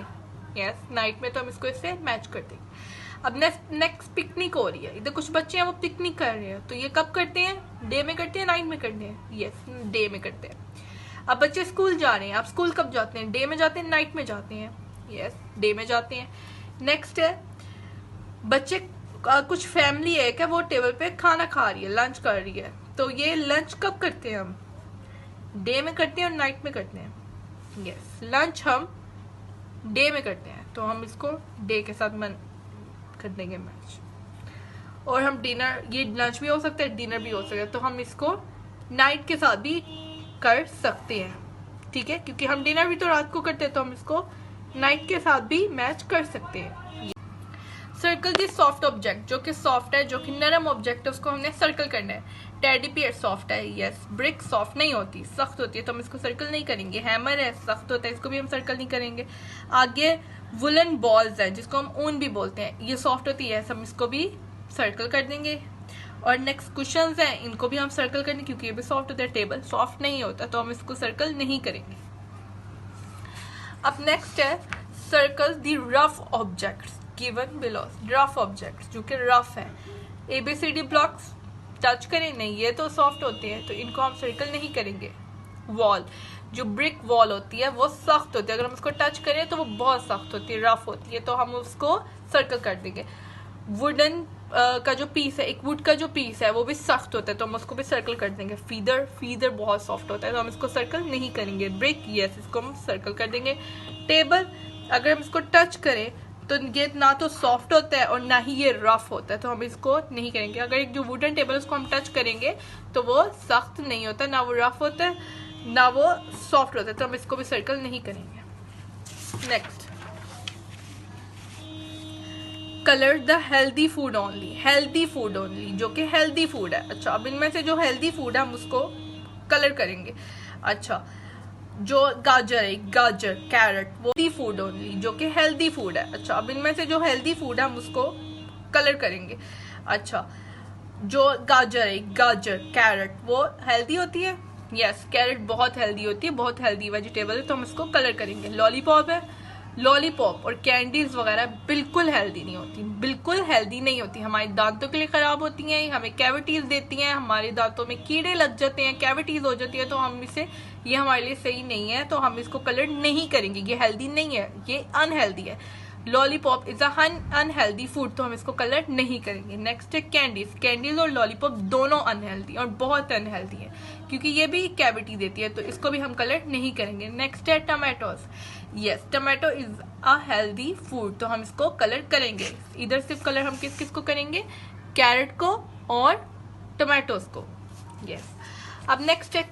B: यस नाइट में, तो हम इसको इससे मैच कर देंगे. अब नेक्स्ट पिकनिक हो रही है, इधर कुछ बच्चे हैं वो पिकनिक कर रहे हैं तो ये कब करते हैं? डे में करते हैं, नाइट में करते हैं? यस डे में करते हैं. अब बच्चे स्कूल जा रहे हैं, आप स्कूल कब जाते हैं? डे में जाते हैं, नाइट में जाते हैं? यस डे में जाते हैं. नेक्स्ट है बच्चे कुछ फैमिली है क्या वो टेबल पे खाना खा रही है, लंच कर रही है, तो ये लंच कब करते हैं हम? डे में करते हैं और नाइट में करते हैं? यस लंच हम डे में करते हैं तो हम इसको डे के साथ मन कर देंगे मैच. और हम डिनर, ये लंच भी हो सकता है डिनर भी हो सकता है तो हम इसको नाइट के साथ भी कर सकते हैं. ठीक है, क्योंकि हम डिनर भी तो रात को करते हैं तो हम इसको नाइट के साथ भी मैच कर सकते हैं. सर्कल दी सॉफ्ट ऑब्जेक्ट. जो कि सॉफ्ट है, जो कि नरम ऑब्जेक्ट है उसको हमने सर्कल करना है. टेडी बियर सॉफ्ट है, यस. ब्रिक सॉफ्ट नहीं होती, सख्त होती है तो हम इसको सर्कल नहीं करेंगे. हैमर है, सख्त होता है, इसको भी हम सर्कल नहीं करेंगे. आगे वुलन बॉल्स है जिसको हम ऊन भी बोलते हैं, ये सॉफ्ट होती है, हम इसको भी सर्कल कर देंगे. और नेक्स्ट कुशंस हैं, इनको भी हम सर्कल करेंगे क्योंकि ये भी सॉफ्ट होता है. टेबल सॉफ्ट नहीं होता तो हम इसको सर्कल नहीं करेंगे. अब नेक्स्ट है circle the rough objects given below. Rough objects जो कि रफ है, ABCD ब्लॉक्स टच करें नहीं, ये तो सॉफ्ट होते हैं तो इनको हम सर्कल नहीं करेंगे. वॉल, जो ब्रिक वॉल होती है वो सख्त होती है, अगर हम उसको टच करें तो वो बहुत सख्त होती है, रफ होती है तो हम उसको सर्कल कर देंगे. वुडन का जो पीस है, एक वुड का जो पीस है वो भी सख्त होता है तो हम उसको भी सर्कल कर देंगे. फीदर बहुत सॉफ्ट होता है तो हम इसको सर्कल नहीं करेंगे. ब्रिक, यस इसको हम सर्कल कर देंगे. टेबल, अगर हम इसको टच करें तो ये ना तो सॉफ्ट होता है और ना ही ये रफ होता है, तो हम इसको नहीं करेंगे। अगर एक जो वुडन टेबल उसको हम टच करेंगे तो वो सख्त नहीं होता, ना वो रफ होता है ना वो सॉफ्ट होता है, तो हम इसको भी सर्कल नहीं करेंगे। Next, colour the healthy food only, healthy food only, जो कि हेल्दी फूड है। अच्छा, अब इनमें से जो हेल्दी फूड है हम उसको कलर करेंगे। अच्छा, जो गाजर है, गाजर, कैरेट, वो हेल्दी फूड ओनली, जो कि हेल्दी फूड है। अच्छा, अब इनमें से जो हेल्दी फूड है हम उसको कलर करेंगे। अच्छा, जो गाजर है, गाजर, कैरेट, वो हेल्दी होती है। यस, कैरेट बहुत हेल्दी होती है, बहुत हेल्दी वेजिटेबल है, तो हम इसको कलर करेंगे। लॉलीपॉप है, लॉलीपॉप और कैंडीज वगैरह बिल्कुल हेल्दी नहीं होती, बिल्कुल हेल्दी नहीं होती, हमारे दांतों के लिए खराब होती हैं, हमें कैविटीज देती हैं, हमारे दांतों में कीड़े लग जाते हैं, कैविटीज हो जाती है, तो हम इसे, ये हमारे लिए सही नहीं है, तो हम इसको कलर नहीं करेंगे। ये हेल्दी नहीं है, ये अनहेल्दी है। लॉलीपॉप इज अनहेल्दी फूड, तो हम इसको कलर नहीं करेंगे। नेक्स्ट है कैंडीज, कैंडीज और लॉलीपॉप दोनों अनहेल्दी और बहुत अनहेल्दी है, क्योंकि ये भी कैविटी देती है, तो इसको भी हम कलर नहीं करेंगे। नेक्स्ट है tomatoes, yes, tomato is a healthy food, तो हम इसको कलर करेंगे। इधर सिर्फ कलर हम किस किस को करेंगे, कैरेट को और टमाटोज को। यस, अब नेक्स्ट है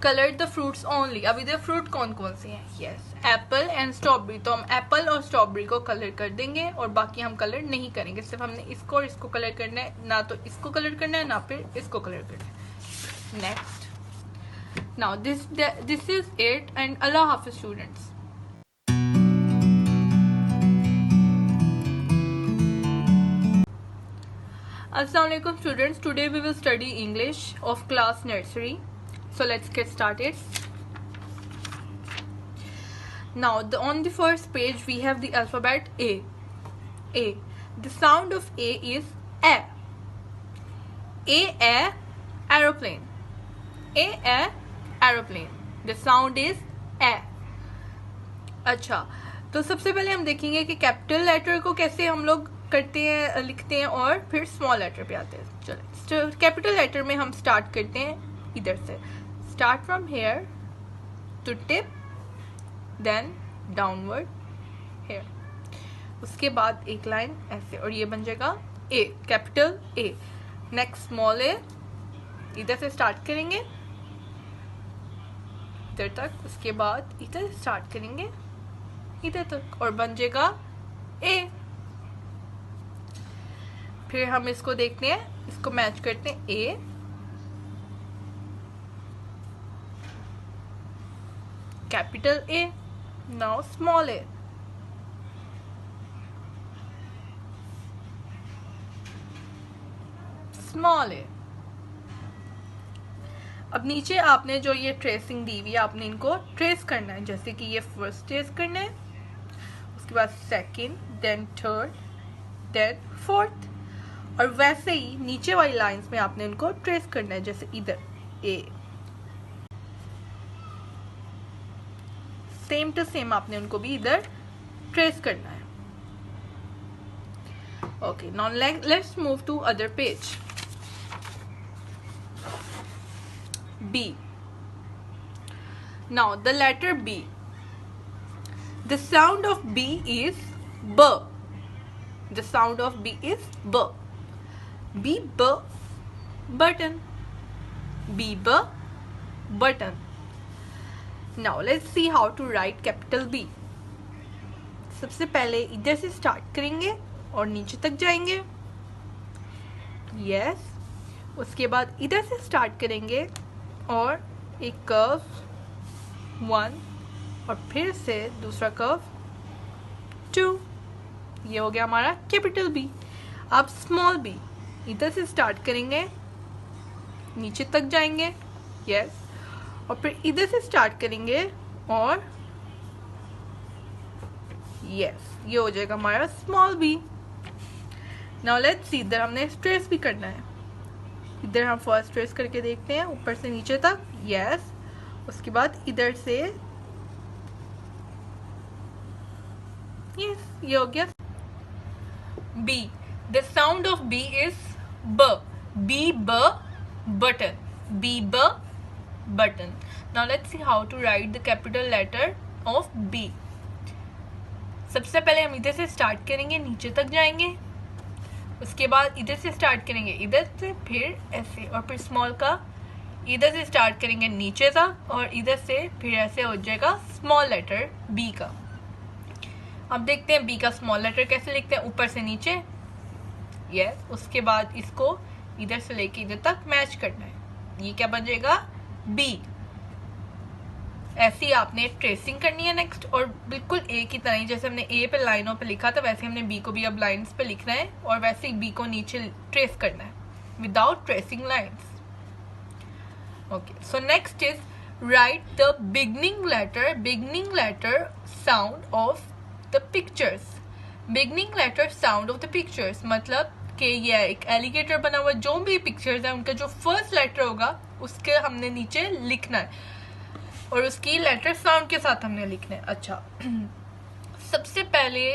B: कलर द फ्रूट्स ओनली। अब इधर फ्रूट कौन कौन से हैं, यस, एप्पल एंड स्ट्रॉबेरी, तो हम एप्पल और स्ट्रॉबेरी को कलर कर देंगे और बाकी हम कलर नहीं करेंगे, सिर्फ हमने इसको और इसको कलर करना है, ना तो इसको कलर करना है ना फिर इसको कलर करना है। Next, now this is it, and Allah Hafiz students. Assalamualaikum students, today we will study English of class nursery, so let's get started. Now on the first page we have the alphabet A. The sound of A is A. Aeroplane. Aeroplane. The sound is A. अच्छा, तो सबसे पहले हम देखेंगे कि capital letter को कैसे हम लोग करते हैं, लिखते हैं, और फिर स्मॉल लेटर पे आते हैं। चलो, कैपिटल लेटर में हम स्टार्ट करते हैं इधर से, start from here to tip, then downward here, उसके बाद एक लाइन ऐसे, और ये बन जाएगा A, capital A. Next small A, इधर से स्टार्ट करेंगे इधर तक, उसके बाद इधर स्टार्ट करेंगे इधर तक, और बन जाएगा ए। फिर हम इसको देखते हैं, इसको मैच करते हैं, A, capital A, now small A, small A. अब नीचे आपने जो ये ट्रेसिंग दी हुई है, आपने इनको ट्रेस करना है, जैसे कि ये फर्स्ट ट्रेस करना है, उसके बाद second, then third, then fourth, और वैसे ही नीचे वाली लाइंस में आपने इनको ट्रेस करना है, जैसे इधर ए, सेम टू सेम आपने उनको भी इधर ट्रेस करना है। Okay, now let's move to other page. B. Now the letter B. The sound of B is B. The sound of B is B. B, B, button. B, B, button. Now let's see how to write capital B. सबसे पहले इधर से start करेंगे और नीचे तक जाएंगे, yes. उसके बाद इधर से स्टार्ट करेंगे और एक कर्व 1, और फिर से दूसरा कर्व 2, ये हो गया हमारा कैपिटल बी। अब स्मॉल बी, इधर से स्टार्ट करेंगे नीचे तक जाएंगे, यस, और फिर इधर से स्टार्ट करेंगे और यस, ये हो जाएगा हमारा small B. Now let's see, इधर हमने ट्रेस भी करना है, इधर हम फर्स्ट ट्रेस करके देखते हैं ऊपर से नीचे तक, यस, उसके बाद इधर से यस, ये हो गया B. The sound of B is ब, बी, ब, बटन, बी, ब, button. Now let's see how to write the capital letter of B. सबसे पहले हम इधर से स्टार्ट करेंगे, नीचे तक जाएंगे, उसके बाद इधर से स्टार्ट करेंगे, इधर से फिर ऐसे, और फिर स्मॉल का इधर से स्टार्ट करेंगे नीचे तक, और इधर से फिर ऐसे हो जाएगा स्मॉल लेटर बी का। अब देखते हैं बी का स्मॉल लेटर कैसे लिखते हैं, ऊपर से नीचे, यस। उसके बाद इसको इधर से लेके इधर तक मैच करना है, ये क्या बन जाएगा, बी। ऐसे ही आपने ट्रेसिंग करनी है नेक्स्ट, और बिल्कुल ए की तरह ही जैसे हमने ए पे लाइनों पे लिखा था वैसे हमने बी को भी अब लाइंस पे लिखना है, और वैसे ही बी को नीचे ट्रेस करना है without tracing lines. Okay, so next is write the beginning letter sound of the pictures. Beginning letter sound of the pictures मतलब कि ये एक एलिगेटर बना हुआ, जो भी पिक्चर्स है उनका जो फर्स्ट लेटर होगा उसके हमने नीचे लिखना है, और उसकी लेटर साउंड के साथ हमने लिखना है। अच्छा, सबसे पहले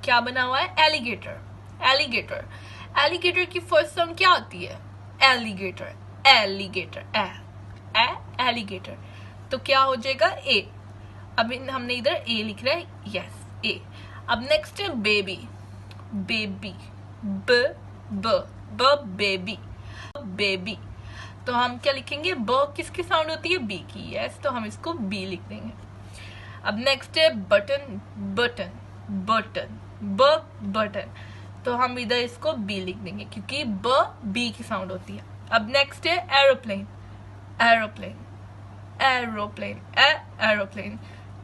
B: क्या बना हुआ है, एलिगेटर। एलिगेटर की फर्स्ट साउंड क्या आती है, एलिगेटर, एलिगेटर। तो क्या हो जाएगा, ए। अब हमने इधर ए लिख रहा है, यस, ए। अब नेक्स्ट है बेबी, बेबी। तो हम क्या लिखेंगे, ब किसकी साउंड होती है, बी की, यस। तो हम इसको बी लिख देंगे। अब नेक्स्ट है बटन, तो हम इधर इसको बी लिख देंगे क्योंकि ब बी की साउंड होती है। अब नेक्स्ट है एरोप्लेन,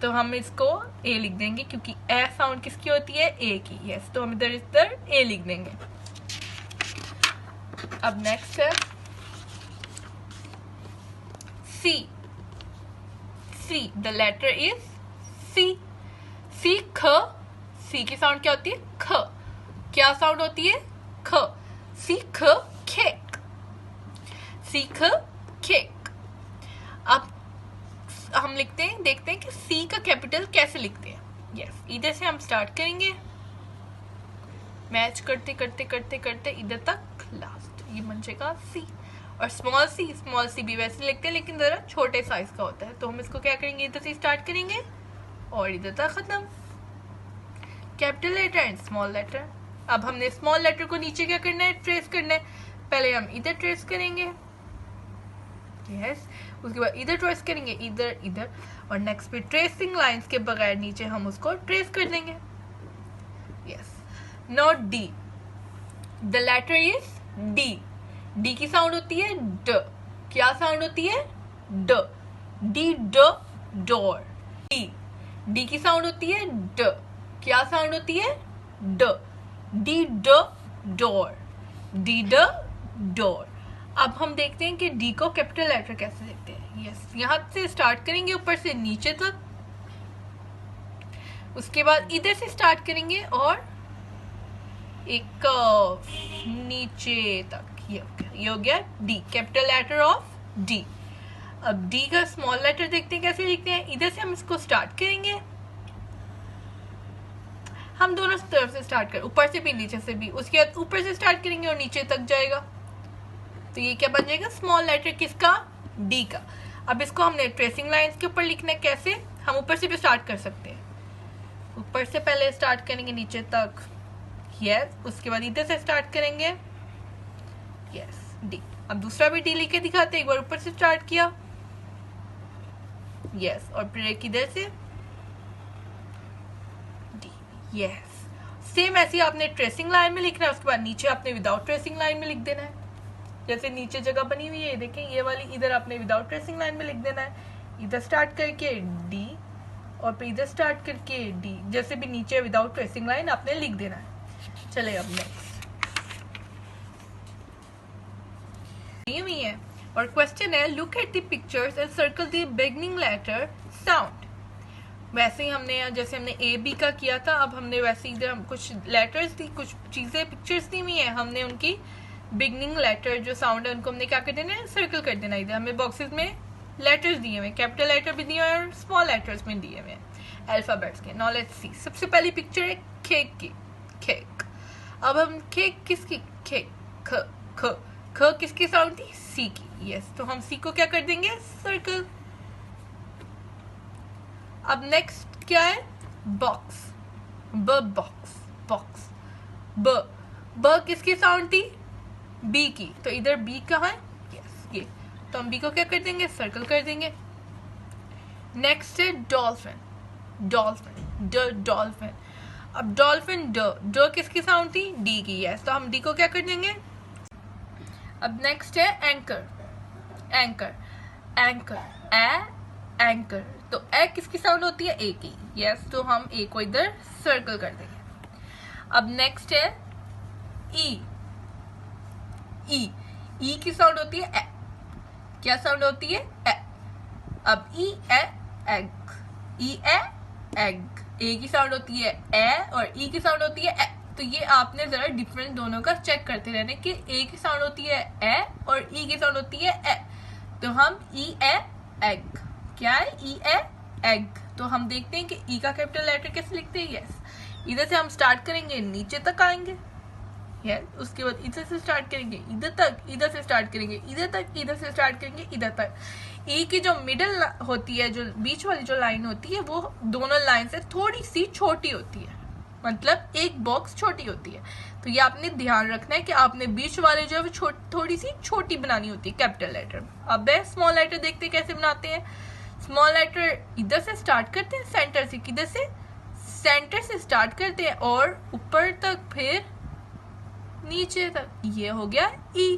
B: तो हम इसको ए लिख देंगे क्योंकि ए साउंड किसकी होती है, ए की, यस। तो हम इधर ए लिख देंगे। अब नेक्स्ट है सी, द लेटर इज सी। सी की साउंड क्या होती है, ख। क्या साउंड होती है, ख। सीख केक। अब हम लिखते हैं, देखते हैं कि सी का कैपिटल कैसे लिखते हैं, यस। इधर से हम स्टार्ट करेंगे, मैच करते इधर तक लास्ट, ये बन जाएगा सी। और स्मॉल सी भी वैसे लिखते हैं लेकिन जरा छोटे साइज का होता है, तो हम इसको क्या करेंगे, इधर से स्टार्ट करेंगे और इधर तक खत्म। Capital letter and small letter. अब हमने स्मॉल लेटर को नीचे क्या करना है, ट्रेस करना है। पहले हम इधर ट्रेस करेंगे, यस। उसके बाद इधर ट्रेस करेंगे, इधर, और नेक्स्ट पे ट्रेसिंग लाइंस के बगैर नीचे हम उसको ट्रेस कर देंगे, yes. Not D, the letter is D. D की साउंड होती है ड। क्या साउंड होती है, ड। D door. डी की साउंड होती है ड। क्या साउंड होती है, ड। D door. अब हम देखते हैं कि डी को कैपिटल लेटर कैसे लिखते हैं, यस। यहां से स्टार्ट करेंगे ऊपर से नीचे तक, उसके बाद इधर से स्टार्ट करेंगे और एक नीचे तक, ये हो गया D, capital letter of D. अब डी का स्मॉल लेटर देखते हैं कैसे लिखते हैं। इधर से हम इसको स्टार्ट करेंगे, हम दोनों तरफ से स्टार्ट कर, ऊपर से भी नीचे से भी, उसके बाद ऊपर से स्टार्ट करेंगे और नीचे तक जाएगा, तो ये क्या बन जाएगा, स्मॉल लेटर किसका, डी का। अब इसको हमने ट्रेसिंग लाइंस के ऊपर लिखना है, कैसे, हम ऊपर से भी स्टार्ट कर सकते हैं। ऊपर से पहले स्टार्ट करेंगे नीचे तक, यस। उसके बाद इधर से स्टार्ट करेंगे, यस, डी। अब दूसरा भी डी लिख के दिखाते हैं, एक बार ऊपर से स्टार्ट किया, यस, और फिर एक इधर से डी, यस। सेम ऐसे आपने ट्रेसिंग लाइन में लिखना है, उसके बाद नीचे आपने विदाउट ट्रेसिंग लाइन में लिख देना है। जैसे नीचे जगह बनी हुई है, देखें ये वाली, इधर आपने विदाउट ट्रेसिंग लाइन में लिख देना है। इधर स्टार्ट करके डी और फिर इधर स्टार्ट करके डी, जैसे भी नीचे विदाउट ट्रेसिंग लाइन आपने लिख देना है। चले अब नेक्स्ट हुई है और क्वेश्चन है, look at the pictures and circle the beginning letter sound. वैसे ही हमने जैसे हमने ए बी का किया था, अब हमने वैसे इधर हम कुछ लेटर्स दी, कुछ चीजें पिक्चर्स दी हुई है, हमने उनकी बिगनिंग लेटर जो साउंड है उनको हमने क्या कर देना है, सर्कल कर देना। इधर हमें बॉक्सेस में लेटर्स दिए हुए, कैपिटल लेटर भी दिए हुए और स्मॉल लेटर्स में दिए हुए अल्फाबेट्स के। नाउ लेट्स सी, सबसे पहली पिक्चर है केक की, केक। अब हम केक किसकी, केक, ख ख ख किसकी साउंड थी, सी की, यस। तो हम सी को क्या कर देंगे, सर्कल। अब नेक्स्ट क्या है, बॉक्स, ब बॉक्स, बॉक्स, ब, ब किसकी साउंड थी? बी की, तो इधर बी कहाँ है? यस, ये, तो हम बी को क्या कर देंगे? सर्कल कर देंगे। नेक्स्ट है डॉल्फिन, डॉल्फिन, ड डॉल्फिन। अब डॉल्फिन, ड, ड किसकी साउंड थी? डी की, यस, तो हम डी को क्या कर देंगे? अब नेक्स्ट है एंकर, एंकर, एंकर, ए एंकर, तो ए किसकी साउंड होती है? ए की, यस, तो हम ए को इधर सर्कल कर देंगे। अब नेक्स्ट है ई, ई, ई की साउंड होती है ए, क्या साउंड होती है? ए। अब ई ए एग, ई ए एग, ए की साउंड होती है ए और ई की साउंड होती है ए, तो ये आपने जरा डिफरेंस दोनों का चेक करते रहने कि ए की साउंड होती है ए और ई की साउंड होती है ए, तो हम ई ए एग, क्या है? ई ए एग, तो हम देखते हैं कि ई का कैपिटल लेटर कैसे लिखते हैं? यस, इधर से हम स्टार्ट करेंगे, नीचे तक आएंगे, यस, उसके बाद इधर से स्टार्ट करेंगे, इधर तक, इधर से स्टार्ट करेंगे, इधर तक, इधर से स्टार्ट करेंगे, इधर तक। ई की जो मिडिल होती है, जो बीच वाली जो लाइन होती है, वो दोनों लाइन से थोड़ी सी छोटी होती है, मतलब एक बॉक्स छोटी होती है, तो ये आपने ध्यान रखना है कि आपने बीच वाले जो है थोड़ी सी छोटी बनानी होती है कैपिटल लेटर। अब स्मॉल लेटर देखते हैं कैसे बनाते हैं। स्मॉल लेटर इधर से स्टार्ट करते हैं, सेंटर से, किधर से? सेंटर से स्टार्ट करते हैं और ऊपर तक, फिर नीचे तक, ये हो गया ई।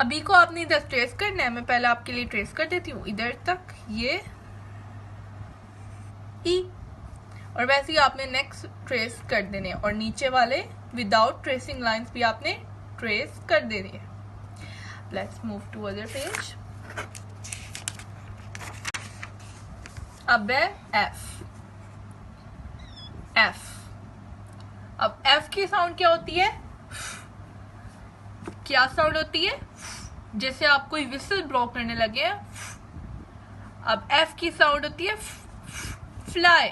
B: अभी को आपने इधर ट्रेस करना है, मैं पहले आपके लिए ट्रेस कर देती हूँ, इधर तक ये ई, और वैसे ही आपने नेक्स्ट ट्रेस कर देने और नीचे वाले विदाउट ट्रेसिंग लाइंस भी आपने ट्रेस कर देने हैं। Let's move to other page. अब है एफ, एफ। अब एफ की साउंड क्या होती है? क्या साउंड होती है? जैसे आप कोई विसल ब्लॉ करने लगे हैं। अब एफ की साउंड होती है फ्लाई,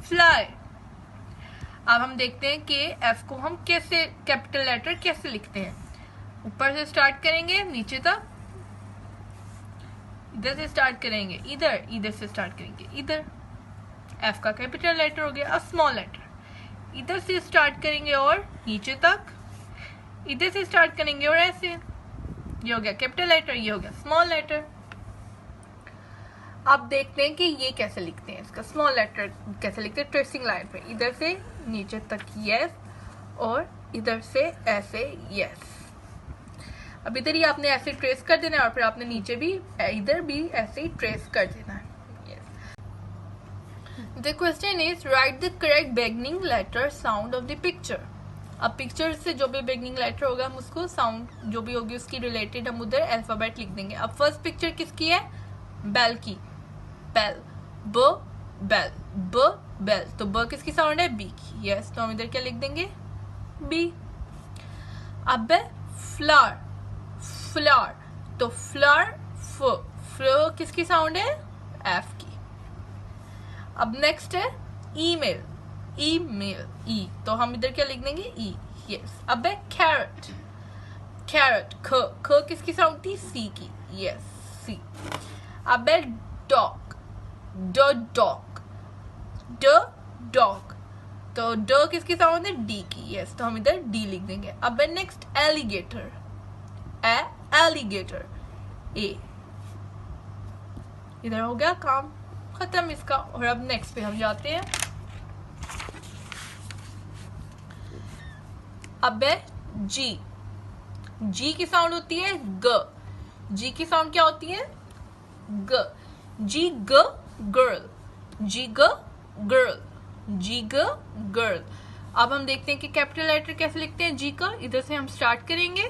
B: फ्लाई। अब हम देखते हैं कि एफ को हम कैसे, कैपिटल लेटर कैसे लिखते हैं। ऊपर से स्टार्ट करेंगे, नीचे तक, इधर से स्टार्ट करेंगे, इधर, इधर से स्टार्ट करेंगे, इधर। एफ का कैपिटल लेटर हो गया। अब स्मॉल लेटर, इधर से स्टार्ट करेंगे और नीचे तक, इधर से स्टार्ट करेंगे और ऐसे, ये हो गया कैपिटल लेटर, ये हो गया स्मॉल लेटर। अब देखते हैं कि ये कैसे लिखते हैं, इसका स्मॉल लेटर कैसे लिखते हैं ट्रेसिंग लाइन पे, इधर से नीचे तक यस और इधर से ऐसे यस। अब इधर ही आपने ऐसे ट्रेस कर देना है और फिर आपने नीचे भी इधर भी ऐसे ही ट्रेस कर देना है। The question is write the correct beginning letter sound of the picture। अब पिक्चर से जो भी बिगनिंग लेटर होगा हम उसको साउंड जो भी होगी उसकी रिलेटेड हम उधर अल्फाबेट लिख देंगे। अब फर्स्ट पिक्चर किसकी है? बेल की, बेल, ब बेल, ब बेल, तो ब किसकी साउंड है? बी की, यस, तो हम इधर क्या लिख देंगे? बी। अब है फ्लावर, फ्लावर, तो फ्लावर, फ, फ्ल किसकी साउंड है? एफ की। अब नेक्स्ट है ईमेल, ईमेल, ई, तो हम इधर क्या लिख देंगे? ई, यस। अब है कैरेट, कैरेट, ख, ख किसकी साउंड थी? सी की, यस, सी। अब है डॉग, ड डॉग, ड डॉग, तो ड किसकी साउंड है? डी की, यस, तो हम इधर डी लिख देंगे। अब है नेक्स्ट एलिगेटर, ए एलिगेटर, ए। इधर हो गया काम खत्म इसका। और अब नेक्स्ट पे हम जाते हैं। अब है जी, जी की साउंड होती है ग, जी की साउंड क्या होती है? ग, जी ग गर्ल, जी ग गर्ल, जी ग गर्ल। अब हम देखते हैं कि कैपिटल लेटर कैसे लिखते हैं जी का। इधर से हम स्टार्ट करेंगे,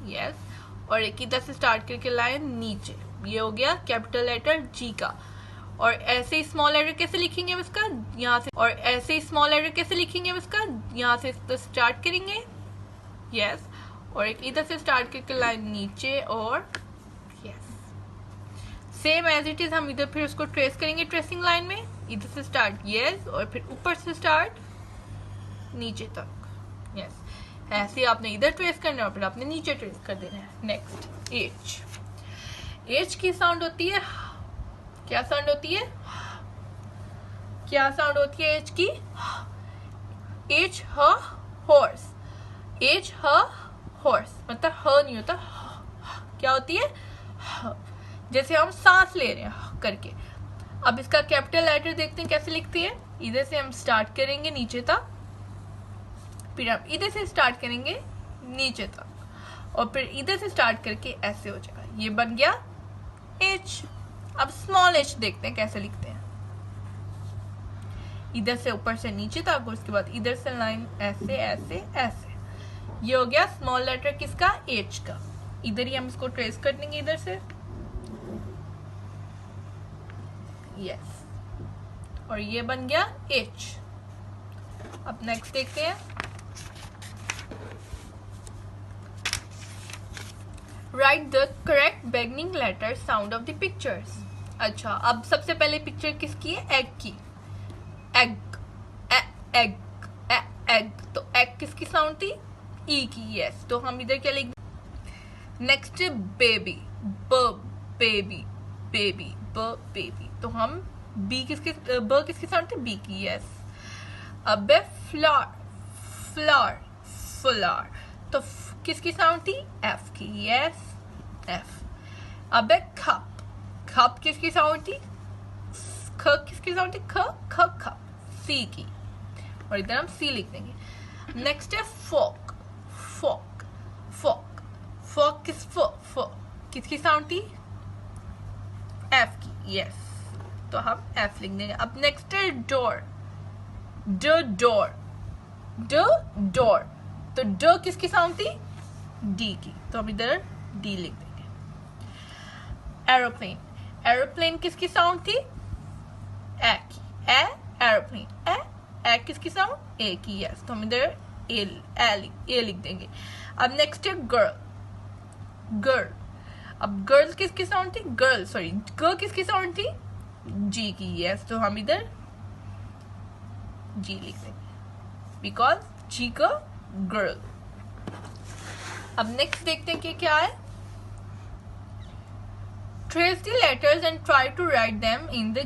B: यस, और एक इधर से स्टार्ट करके लाइन नीचे, ये हो गया कैपिटल लेटर जी का। और ऐसे ही स्मॉल लेटर कैसे लिखेंगे हम इसका? यहाँ से, और ऐसे ही स्मॉल लेटर कैसे लिखेंगे हम इसका? यहाँ से तो स्टार्ट करेंगे, यस, और एक इधर से स्टार्ट करके लाइन नीचे और yes, same as it is हम इधर फिर उसको ट्रेस करेंगे ट्रेसिंग लाइन में, इधर से स्टार्ट यस और फिर ऊपर से स्टार्ट नीचे तक, यस। ऐसे आपने इधर ट्रेस करना है और फिर आपने नीचे ट्रेस कर देना है। नेक्स्ट एच, एच की साउंड होती है, क्या साउंड होती है, क्या साउंड होती है एच की, एच ह हॉर्स, एच ह हॉर्स, मतलब ह नहीं होता, क्या होती है, जैसे हम सांस ले रहे हैं करके। अब इसका कैपिटल लेटर देखते हैं कैसे लिखती है। इधर से हम स्टार्ट करेंगे नीचे तक, फिर हम इधर से स्टार्ट करेंगे नीचे तक, और फिर इधर से स्टार्ट करके ऐसे हो जाएगा, ये बन गया एच। अब स्मॉल एच देखते हैं कैसे लिखते हैं, इधर से ऊपर से नीचे तक, और उसके बाद इधर से लाइन ऐसे ऐसे ऐसे, ये हो गया स्मॉल लेटर किसका, एच का। इधर ही हम इसको ट्रेस कर देंगे इधर से, यस, और ये बन गया एच। अब नेक्स्ट देखते हैं, write the correct beginning letter sound of the pictures. अच्छा, अब सबसे पहले पिक्चर किसकी है, एग की, एग, एग, एग, तो एग किसकी साउंड थी, ई की, यस। तो हम इधर क्या लिख, नेक्स्ट बेबी, ब बेबी, बेबी, ब बेबी, तो हम बी किसकी, ब किसकी साउंड थी, बी की, यस। अब फ्लावर, फ्लावर, फ्लावर, तो किसकी साउंड थी, एफ की, यस, एफ। अब कप, कप किसकी साउंड थी, ख किसकी साउंड थी, ख, ख, ख, सी की, और इधर हम सी लिख देंगे। नेक्स्ट है फोक, फोक, फोक, फोक किस, किसकी साउंड थी, एफ की, यस, तो हम एफ लिख देंगे। अब नेक्स्ट है डोर, ड डोर, ड डोर, तो ड किसकी साउंड थी, डी की, तो हम इधर डी लिख देंगे। एरोप्लेन, एरोप्लेन किसकी साउंड थी, ए की, ए, एरोप्लेन, ए किसकी साउंड, ए की, यस, तो हम इधर ए लिख देंगे। अब नेक्स्ट है गर्ल, गर्ल, अब गर्ल किसकी साउंड थी, गर्ल, सॉरी, ग किसकी साउंड थी, जी की, यस, तो हम इधर जी लिख देंगे, बिकॉज जी का गर्ल। अब नेक्स्ट देखते हैं कि क्या है, trace the letters and try to write them in the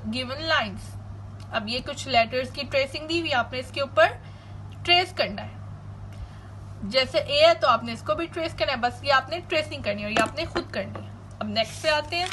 B: given lines. अब ये कुछ लेटर्स की ट्रेसिंग दी हुई, आपने इसके ऊपर ट्रेस करना है। जैसे ए है तो आपने इसको भी ट्रेस करना है, बस ये आपने ट्रेसिंग करनी है और ये आपने खुद करनी है। अब नेक्स्ट पे आते हैं,